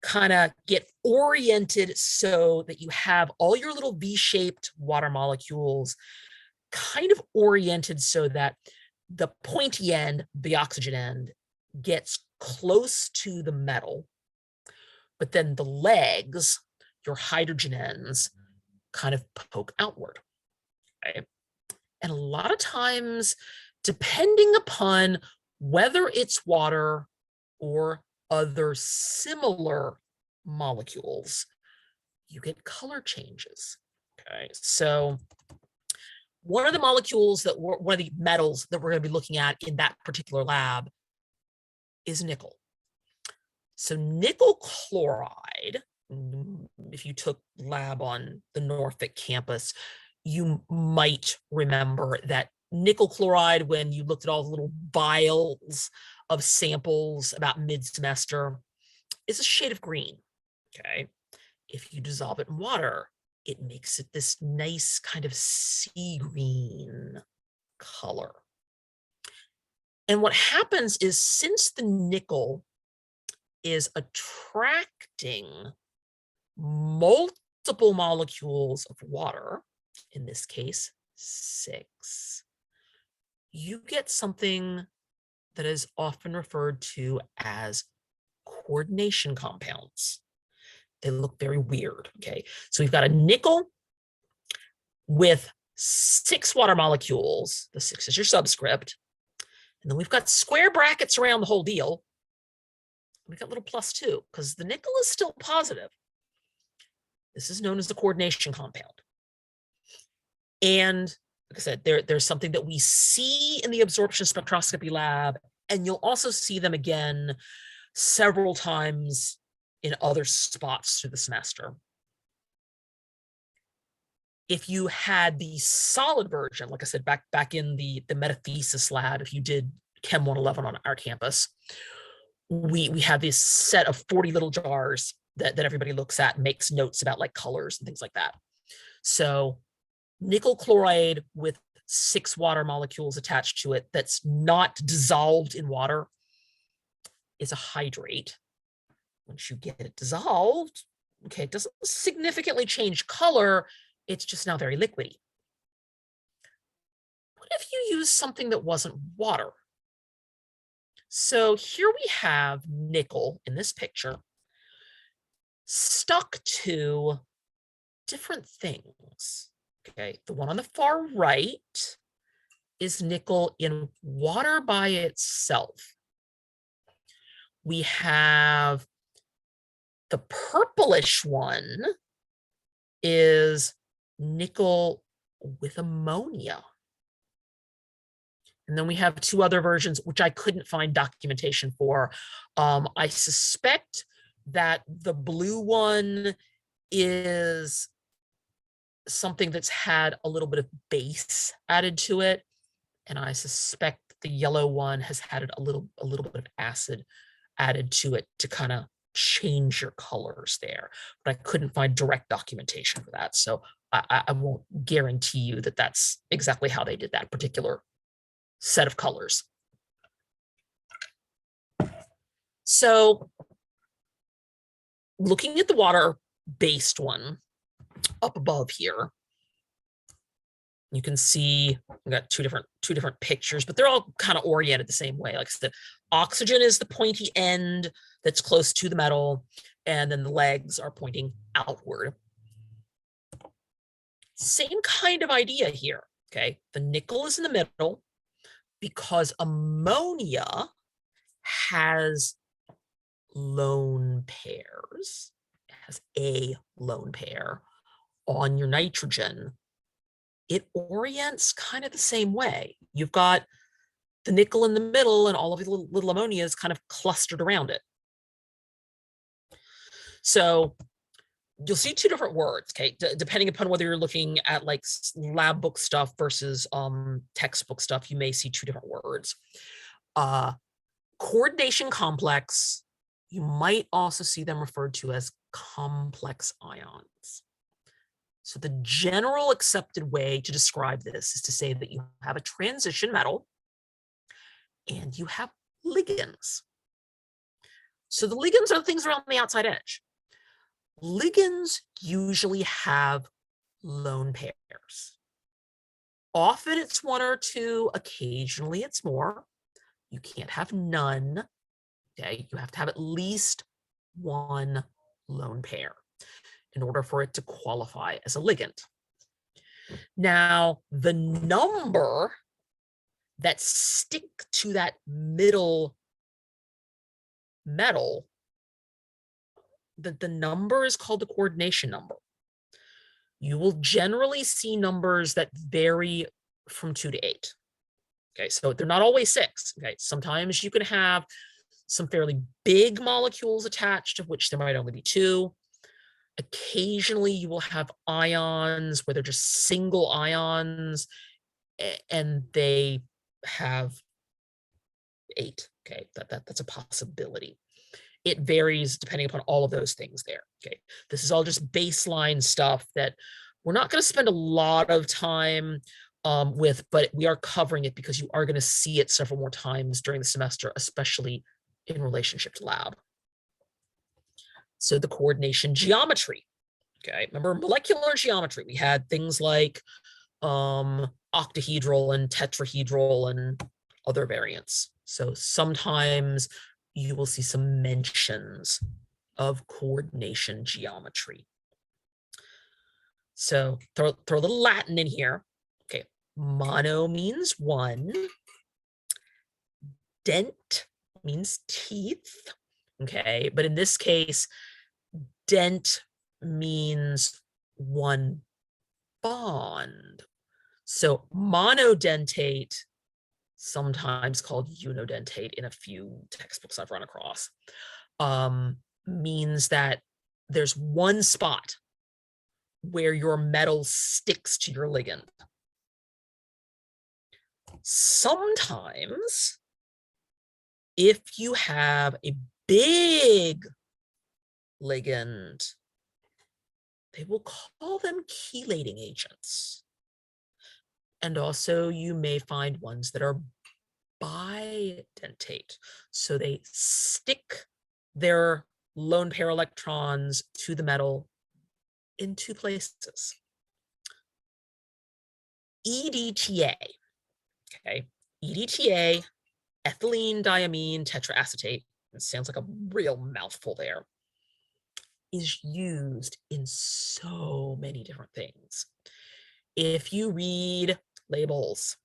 kind of get oriented so that you have all your little V-shaped water molecules kind of oriented so that the pointy end, the oxygen end, gets close to the metal, but then the legs, your hydrogen ends, kind of poke outward. Okay? And a lot of times, depending upon whether it's water or other similar molecules, you get color changes. Okay, so one of the molecules that one of the metals that we're going to be looking at in that particular lab is nickel. So nickel chloride, if you took lab on the Norfolk campus, you might remember that nickel chloride, when you looked at all the little vials of samples about mid-semester, is a shade of green. Okay, if you dissolve it in water, it makes it this nice kind of sea green color. And what happens is, since the nickel is attracting multiple molecules of water, in this case 6, you get something that is often referred to as coordination compounds. They look very weird. Okay, so we've got a nickel with 6 water molecules. The 6 is your subscript. And then we've got square brackets around the whole deal. We've got little +2 because the nickel is still positive. This is known as the coordination compound. And like I said, there's something that we see in the absorption spectroscopy lab, and you'll also see them again several times in other spots through the semester. If you had the solid version, like I said, back in the metathesis lab, if you did Chem 111 on our campus, we have this set of 40 little jars that everybody looks at and makes notes about, like colors and things like that. So nickel chloride with 6 water molecules attached to it that's not dissolved in water is a hydrate. Once you get it dissolved, okay, it doesn't significantly change color, it's just now very liquidy. What if you use something that wasn't water? So here we have nickel in this picture stuck to different things. Okay, the one on the far right is nickel in water by itself. We have the purplish one is nickel with ammonia. And then we have 2 other versions, which I couldn't find documentation for. I suspect that the blue one is something that's had a little bit of base added to it. And I suspect the yellow one has had a little bit of acid added to it to kind of change your colors there. But I couldn't find direct documentation for that. So I won't guarantee you that that's exactly how they did that particular set of colors. So looking at the water-based one up above here, you can see we've got two different pictures, but they're all kind of oriented the same way. Like the oxygen is the pointy end that's close to the metal, and then the legs are pointing outward. Same kind of idea here. Okay, the nickel is in the middle because ammonia has lone pairs. It has a lone pair on your nitrogen. It orients kind of the same way. You've got the nickel in the middle and all of the little ammonias kind of clustered around it. So you'll see 2 different words, okay, depending upon whether you're looking at like lab book stuff versus textbook stuff, you may see 2 different words. Coordination complex, you might also see them referred to as complex ions. So the general accepted way to describe this is to say that you have a transition metal and you have ligands. So the ligands are the things around the outside edge. Ligands usually have lone pairs. Often it's one or two, occasionally it's more. You can't have none, okay? You have to have at least one lone pair in order for it to qualify as a ligand. Now, the number that stick to that middle metal, the number is called the coordination number. You will generally see numbers that vary from 2 to 8. Okay, so they're not always 6. Okay, sometimes you can have some fairly big molecules attached, of which there might only be 2. Occasionally, you will have ions where they're just single ions, and they have 8. Okay, that's a possibility. It varies depending upon all of those things there. Okay, this is all just baseline stuff that we're not going to spend a lot of time with, but we are covering it because you are going to see it several more times during the semester, especially in relationship to lab. So the coordination geometry. Okay, remember molecular geometry. We had things like octahedral and tetrahedral and other variants. So sometimes you will see some mentions of coordination geometry. So throw a little Latin in here. Okay, mono means 1. Dent means teeth. Okay, but in this case, dent means 1 bond. So monodentate, sometimes called unidentate in a few textbooks I've run across, means that there's one spot where your metal sticks to your ligand. Sometimes, if you have a big ligand, they will call them chelating agents. And also you may find ones that are bidentate. So they stick their lone pair electrons to the metal in 2 places. EDTA, okay? EDTA, ethylene diamine tetraacetate, it sounds like a real mouthful there, is used in so many different things. If you read labels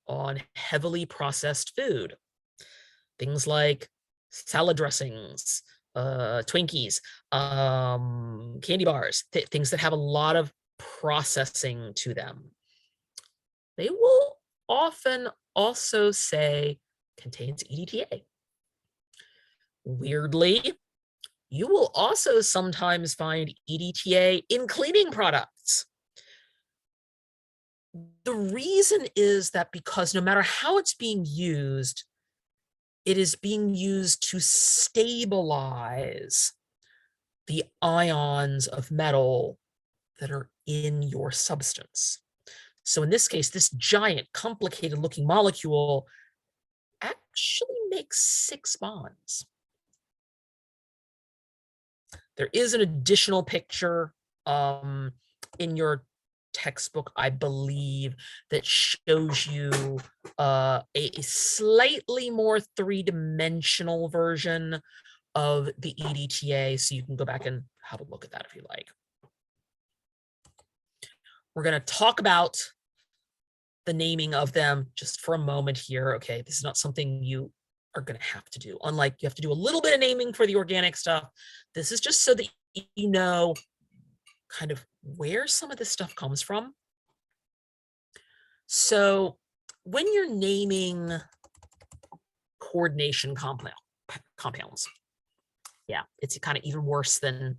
on heavily processed food, things like salad dressings, Twinkies, candy bars, things that have a lot of processing to them, they will often also say contains EDTA. Weirdly, you will also sometimes find EDTA in cleaning products. The reason is that because no matter how it's being used, it is being used to stabilize the ions of metal that are in your substance. So in this case, this giant, complicated looking molecule actually makes 6 bonds. There is an additional picture in your textbook, I believe, that shows you a slightly more 3-dimensional version of the EDTA, so you can go back and have a look at that if you like. We're going to talk about the naming of them just for a moment here. Okay, this is not something you are going to have to do. Unlike you have to do a little bit of naming for the organic stuff, this is just so that you know kind of where some of this stuff comes from. So when you're naming coordination compounds, yeah, it's kind of even worse than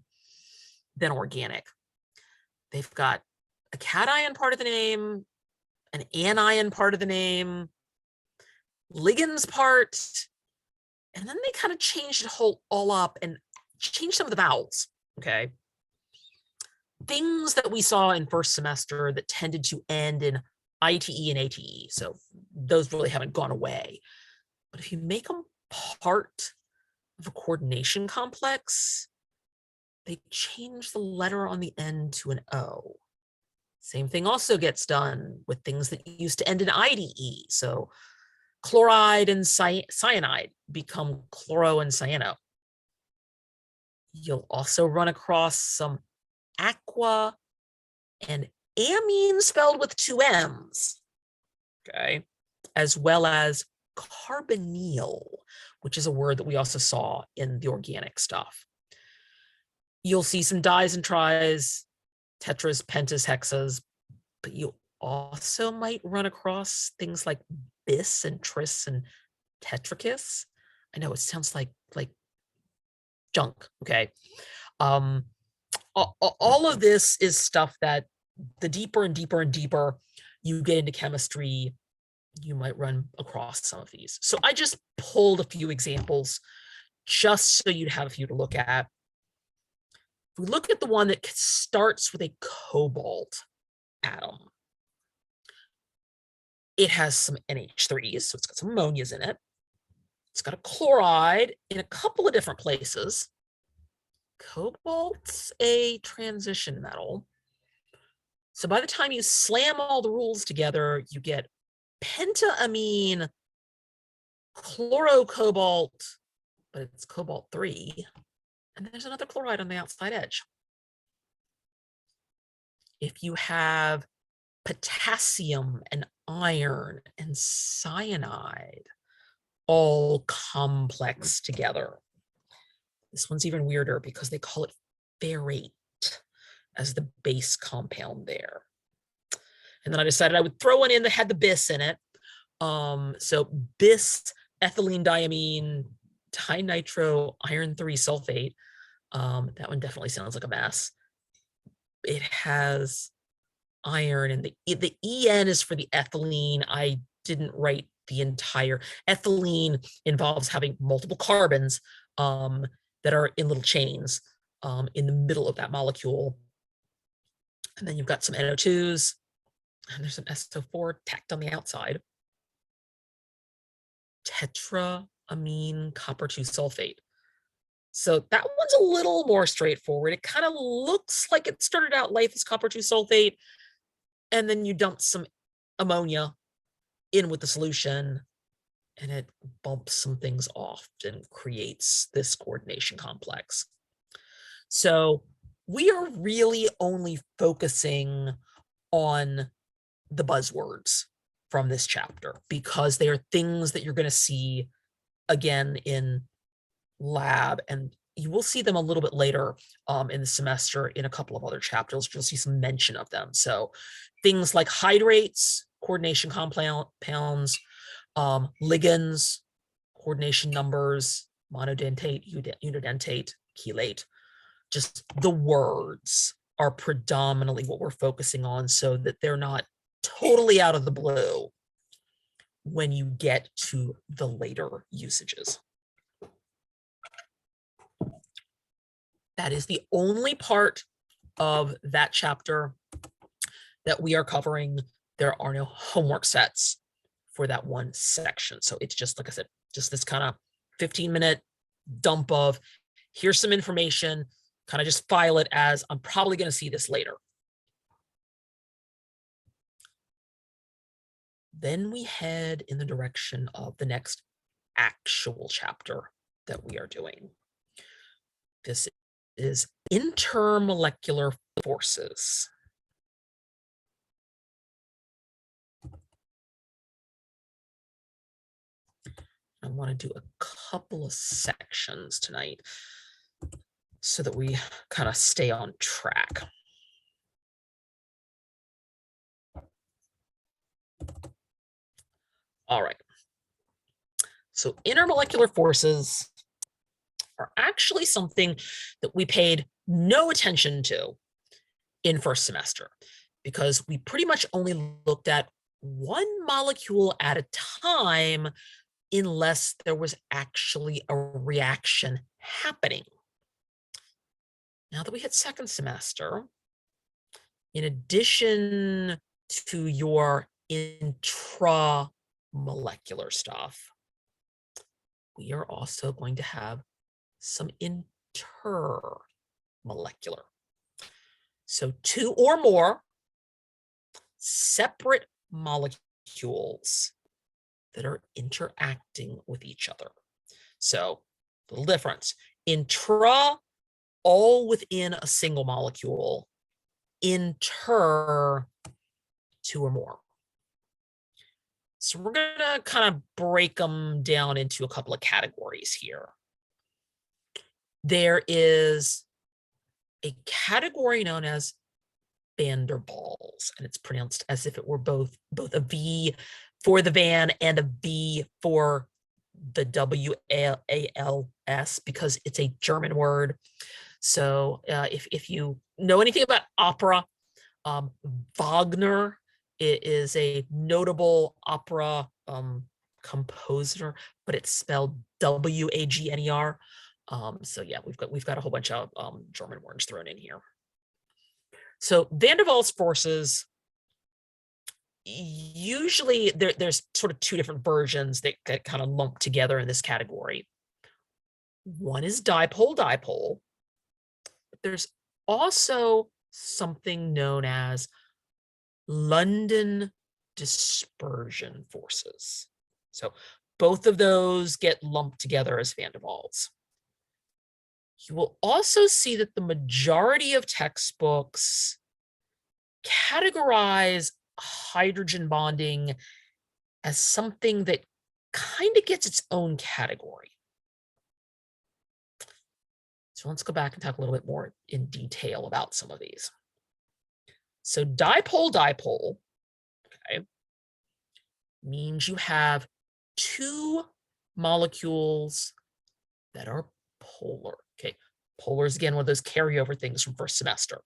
organic. They've got a cation part of the name, an anion part of the name, ligands part, and then they kind of changed it all up and changed some of the vowels, okay? Things that we saw in first semester that tended to end in ITE and ATE, so those really haven't gone away. But if you make them part of a coordination complex, they change the letter on the end to an O. Same thing also gets done with things that used to end in IDE. So chloride and cyanide become chloro and cyano. You'll also run across some aqua and amine spelled with 2 M's, okay, as well as carbonyl, which is a word that we also saw in the organic stuff. You'll see some dis and tris, tetras, pentas, hexas, but you also might run across things like bis and tris and tetrachus. I know it sounds like junk, okay? All of this is stuff that the deeper and deeper and deeper you get into chemistry, you might run across some of these. So I just pulled a few examples just so you'd have a few to look at. If we look at the one that starts with a cobalt atom, it has some NH3s, so it's got some ammonias in it. It's got a chloride in a couple of different places. Cobalt's a transition metal. So by the time you slam all the rules together, you get pentaamine chlorocobalt, but it's cobalt 3. And there's another chloride on the outside edge. If you have potassium and iron and cyanide all complex together, this one's even weirder because they call it ferrate as the base compound there. And then I decided I would throw one in that had the bis in it. So bis, ethylene diamine, dinitro, iron 3 sulfate. That one definitely sounds like a mess. It has iron, and the EN is for the ethylene. I didn't write the entire. Ethylene involves having multiple carbons that are in little chains in the middle of that molecule. And then you've got some NO2s, and there's an SO4 tacked on the outside. Tetraamine copper 2 sulfate. So that one's a little more straightforward. It kind of looks like it started out life as copper 2 sulfate, and then you dump some ammonia in with the solution, and it bumps some things off and creates this coordination complex. So we are really only focusing on the buzzwords from this chapter because they are things that you're going to see again in lab, and you will see them a little bit later in the semester in a couple of other chapters. You'll see some mention of them. So things like hydrates, coordination compounds, ligands, coordination numbers, monodentate, unidentate, chelate. Just the words are predominantly what we're focusing on so that they're not totally out of the blue when you get to the later usages. That is the only part of that chapter that we are covering. There are no homework sets for that one section. So it's just, like I said, just this kind of 15-minute dump of here's some information, kind of just file it as I'm probably going to see this later. Then we head in the direction of the next actual chapter that we are doing. This is intermolecular forces. I want to do a couple of sections tonight so that we kind of stay on track. All right. So intermolecular forces are actually something that we paid no attention to in first semester because we pretty much only looked at one molecule at a time unless there was actually a reaction happening. Now that we hit second semester, in addition to your intramolecular stuff, we are also going to have some intermolecular. So 2 or more separate molecules that are interacting with each other. So little difference. Intra, all within a single molecule. Inter, 2 or more. So we're going to kind of break them down into a couple of categories here. There is a category known as van der Waals, and it's pronounced as if it were both a V for the van and a V for the WALS, because it's a German word. So if you know anything about opera, Wagner is a notable opera composer, but it's spelled WAGNER. So yeah, we've got a whole bunch of German words thrown in here. So van der Waals forces, usually there's sort of 2 different versions that get kind of lumped together in this category. One is dipole-dipole. There's also something known as London dispersion forces. So both of those get lumped together as van der Waals. You will also see that the majority of textbooks categorize hydrogen bonding as something that kind of gets its own category. So let's go back and talk a little bit more in detail about some of these. So dipole-dipole, okay, means you have 2 molecules that are polar. Okay, polar is again one of those carryover things from first semester.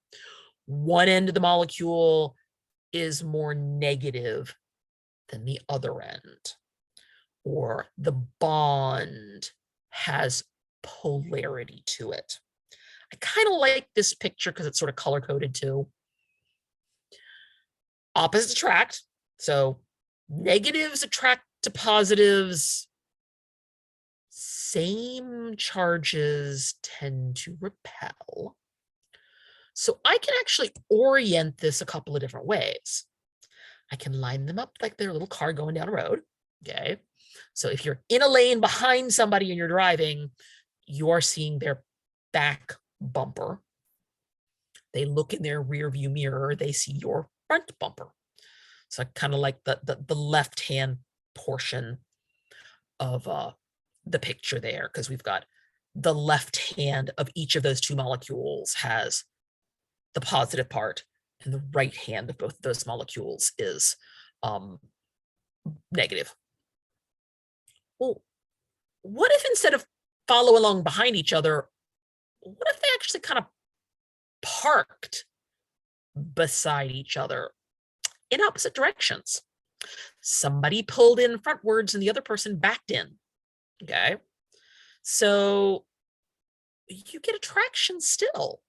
One end of the molecule is more negative than the other end, or the bond has polarity to it. I kind of like this picture because it's sort of color-coded too. Opposites attract, so negatives attract to positives. Same charges tend to repel. So I can actually orient this a couple of different ways. I can line them up like they're a little car going down a road, okay? So if you're in a lane behind somebody and you're driving, you are seeing their back bumper. They look in their rear view mirror, they see your front bumper. So I kind of like the left-hand portion of the picture there, because we've got the left hand of each of those 2 molecules has the positive part, and the right hand of both of those molecules is negative. Well, what if instead of follow along behind each other, what if they actually kind of parked beside each other in opposite directions? Somebody pulled in frontwards and the other person backed in, okay? So you get attraction still.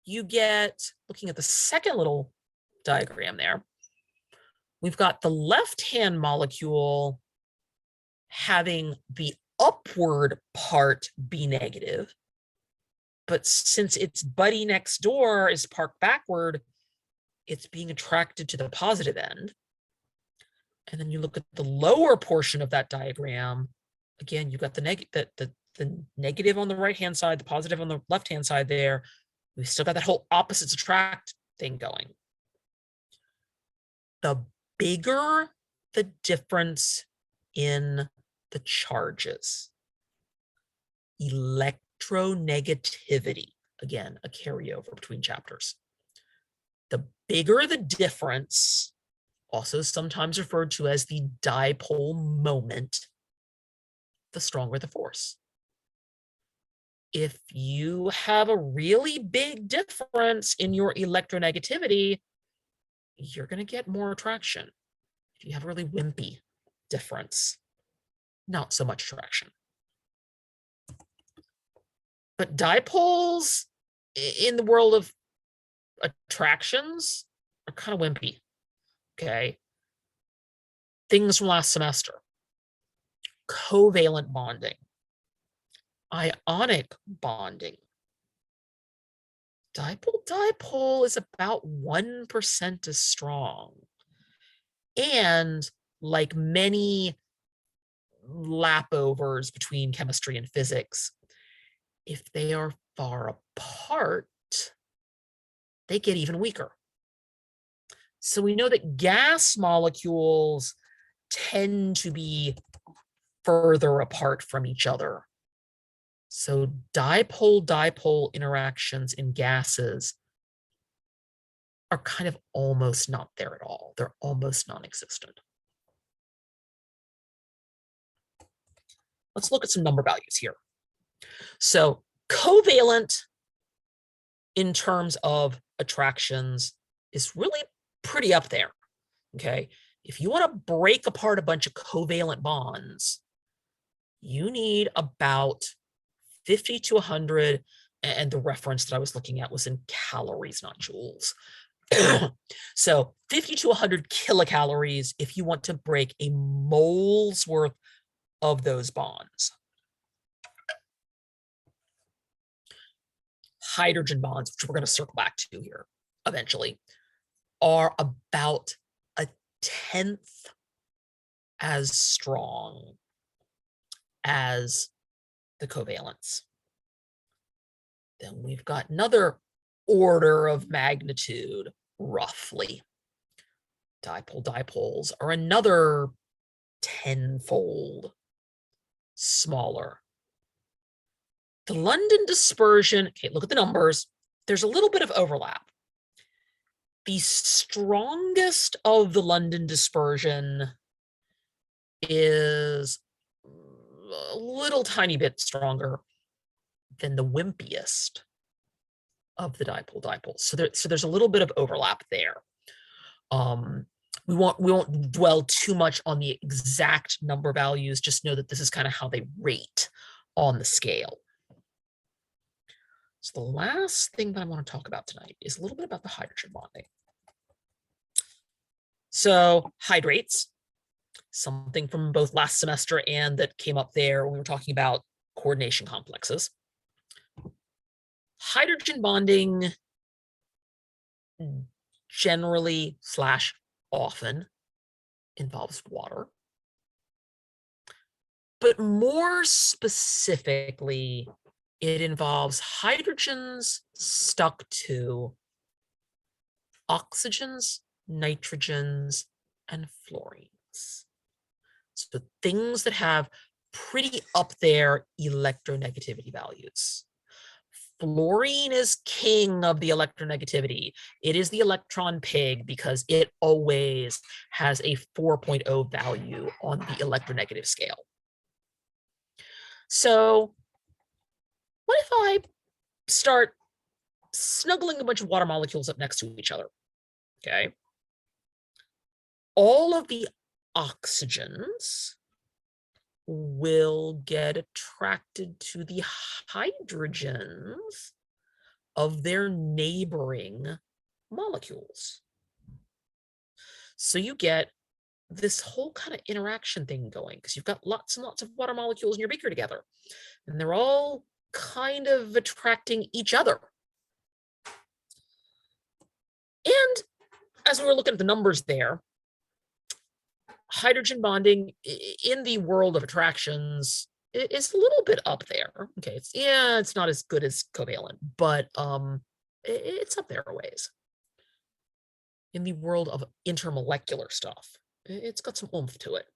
You get, looking at the second little diagram there, we've got the left-hand molecule having the upward part be negative, but since its buddy next door is parked backward, it's being attracted to the positive end. And then you look at the lower portion of that diagram, again, you've got the negative on the right-hand side, the positive on the left-hand side there. We've still got that whole opposites attract thing going. The bigger the difference in the charges, electronegativity, again, a carryover between chapters. The bigger the difference, also sometimes referred to as the dipole moment, the stronger the force. If you have a really big difference in your electronegativity, you're going to get more attraction. If you have a really wimpy difference, not so much attraction. But dipoles in the world of attractions are kind of wimpy, okay? Things from last semester. covalent bonding, ionic bonding. Dipole is about 1% as strong. And like many lapovers between chemistry and physics, if they are far apart, they get even weaker. So we know that gas molecules tend to be further apart from each other. So dipole-dipole interactions in gases are kind of almost not there at all. They're almost non-existent. Let's look at some number values here. So covalent in terms of attractions is really pretty up there, okay? If you want to break apart a bunch of covalent bonds, you need about 50 to 100, and the reference that I was looking at was in calories, not joules. So 50 to 100 kilocalories if you want to break a mole's worth of those bonds. Hydrogen bonds, which we're going to circle back to here eventually, are about 1/10 as strong as the covalents. Then we've got another order of magnitude, roughly. Dipole-dipoles are another 10-fold smaller. The London dispersion, okay, look at the numbers. There's a little bit of overlap. The strongest of the London dispersion is a little tiny bit stronger than the wimpiest of the dipole-dipoles. So there's a little bit of overlap there. We won't dwell too much on the exact number values, just know that this is kind of how they rate on the scale. So the last thing that I want to talk about tonight is a little bit about the hydrogen bonding. So hydrates, something from both last semester and that came up there when we were talking about coordination complexes. Hydrogen bonding generally / often involves water. But more specifically, it involves hydrogens stuck to oxygens, nitrogens, and fluorines. So things that have pretty up there electronegativity values. Fluorine is king of the electronegativity. It is the electron pig because it always has a 4.0 value on the electronegative scale. So what if I start snuggling a bunch of water molecules up next to each other? Okay. All of the oxygens will get attracted to the hydrogens of their neighboring molecules. So you get this whole kind of interaction thing going because you've got lots and lots of water molecules in your beaker together, and they're all kind of attracting each other. And as we were looking at the numbers there, hydrogen bonding in the world of attractions is a little bit up there. Okay, it's not as good as covalent, but it's up there a ways. In the world of intermolecular stuff, it's got some oomph to it.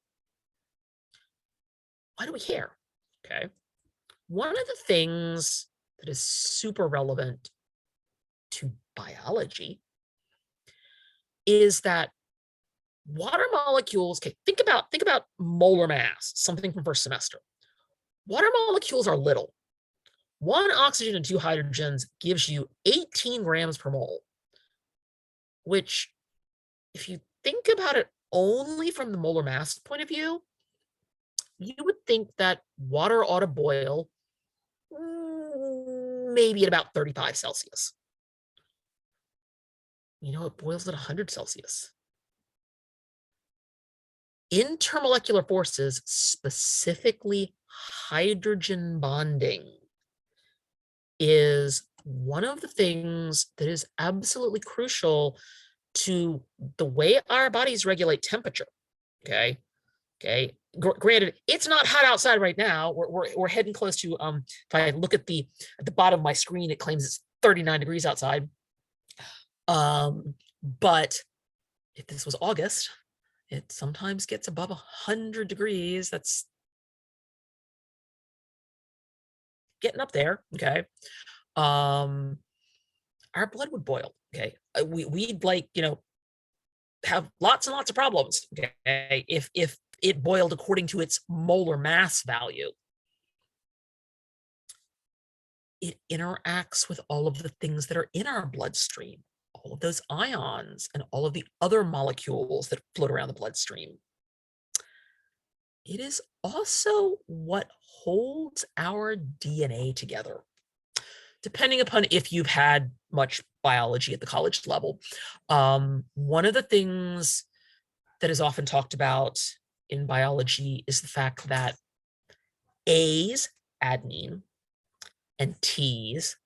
Why do we care? Okay, one of the things that is super relevant to biology is that water molecules, okay, think about molar mass, something from first semester. Water molecules are little. 1 oxygen and 2 hydrogens gives you 18 grams per mole, which, if you think about it only from the molar mass point of view, you would think that water ought to boil maybe at about 35 Celsius. You know, it boils at 100 Celsius. intermolecular forces, specifically hydrogen bonding, is one of the things that is absolutely crucial to the way our bodies regulate temperature. Okay. Granted, it's not hot outside right now. We're heading close to if I look at the bottom of my screen, it claims it's 39 degrees outside. But if this was August, it sometimes gets above 100 degrees. That's getting up there. Okay. Our blood would boil. Okay. We'd like, have lots and lots of problems. Okay. If it boiled according to its molar mass value. It interacts with all of the things that are in our bloodstream, all of those ions and all of the other molecules that float around the bloodstream. It is also what holds our DNA together. Depending upon if you've had much biology at the college level, one of the things that is often talked about in biology is the fact that A's, adenine, and T's,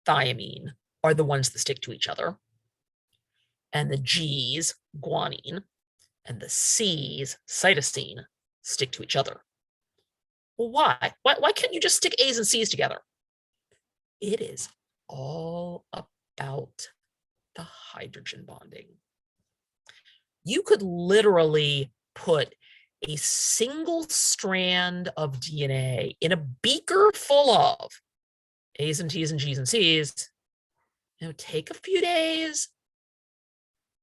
thymine, are the ones that stick to each other. And the G's, guanine, and the C's, cytosine, stick to each other. Well, why? Why can't you just stick A's and C's together? It is all about the hydrogen bonding. You could literally put a single strand of DNA in a beaker full of A's and T's and G's and C's. Take a few days,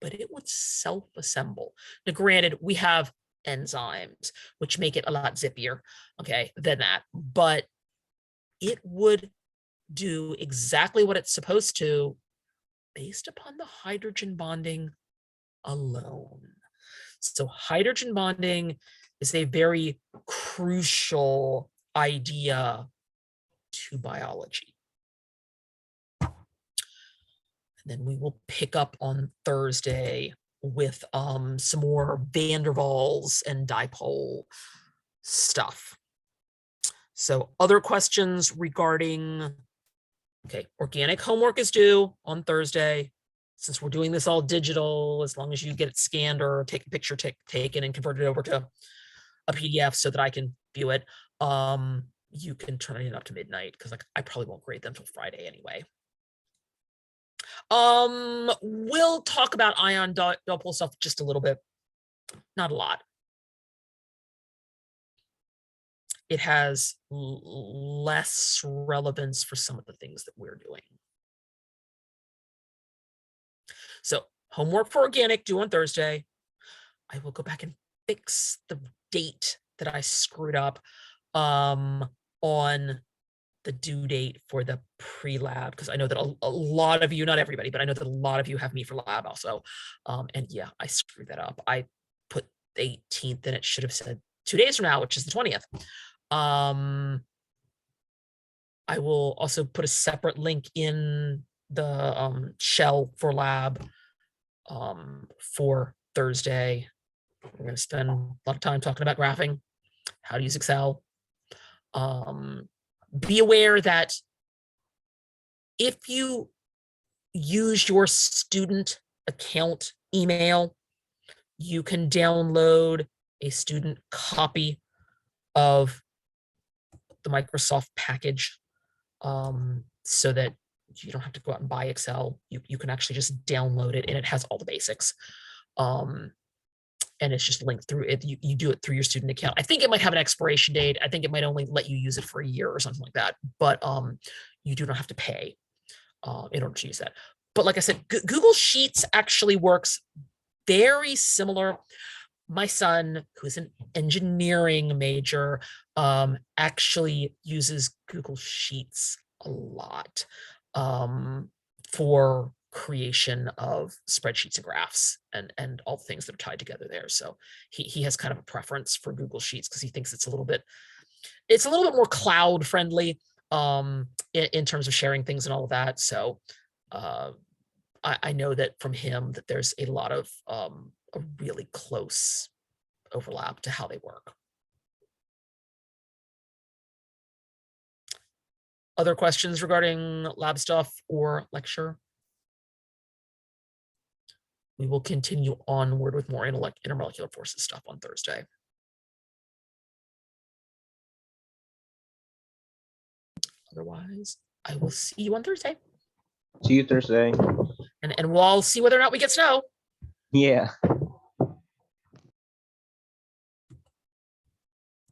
but it would self-assemble. Now, granted, we have enzymes, which make it a lot zippier, okay, than that, but it would do exactly what it's supposed to based upon the hydrogen bonding alone. So hydrogen bonding is a very crucial idea to biology. And then we will pick up on Thursday with some more van der Waals and dipole stuff. So other questions regarding, okay, organic homework is due on Thursday. Since we're doing this all digital, as long as you get it scanned or take a picture taken and convert it over to a PDF so that I can view it, you can turn it up to midnight because I probably won't grade them till Friday anyway. We'll talk about ion dipole stuff just a little bit, not a lot. It has less relevance for some of the things that we're doing. So homework for organic due on Thursday. I will go back and fix the date that I screwed up on the due date for the pre-lab, because I know that a lot of you, not everybody, but I know that a lot of you have me for lab also. And yeah, I screwed that up. I put the 18th and it should have said 2 days from now, which is the 20th. I will also put a separate link in the shell for lab for Thursday. We're going to spend a lot of time talking about graphing, how to use Excel. Be aware that if you use your student account email, you can download a student copy of the Microsoft package so that you don't have to go out and buy Excel. You can actually just download it and it has all the basics. And it's just linked through it. You do it through your student account. I think it might have an expiration date. I think it might only let you use it for a year or something like that. But you do not have to pay in order to use that. But like I said, Google Sheets actually works very similar. My son, who's an engineering major, actually uses Google Sheets a lot for creation of spreadsheets and graphs and all the things that are tied together there. So he has kind of a preference for Google Sheets because he thinks it's a little bit more cloud friendly in terms of sharing things and all of that. So I know that from him that there's a lot of a really close overlap to how they work. Other questions regarding lab stuff or lecture? We will continue onward with more intermolecular forces stuff on Thursday. Otherwise, I will see you on Thursday. See you Thursday. And we'll all see whether or not we get snow. Yeah.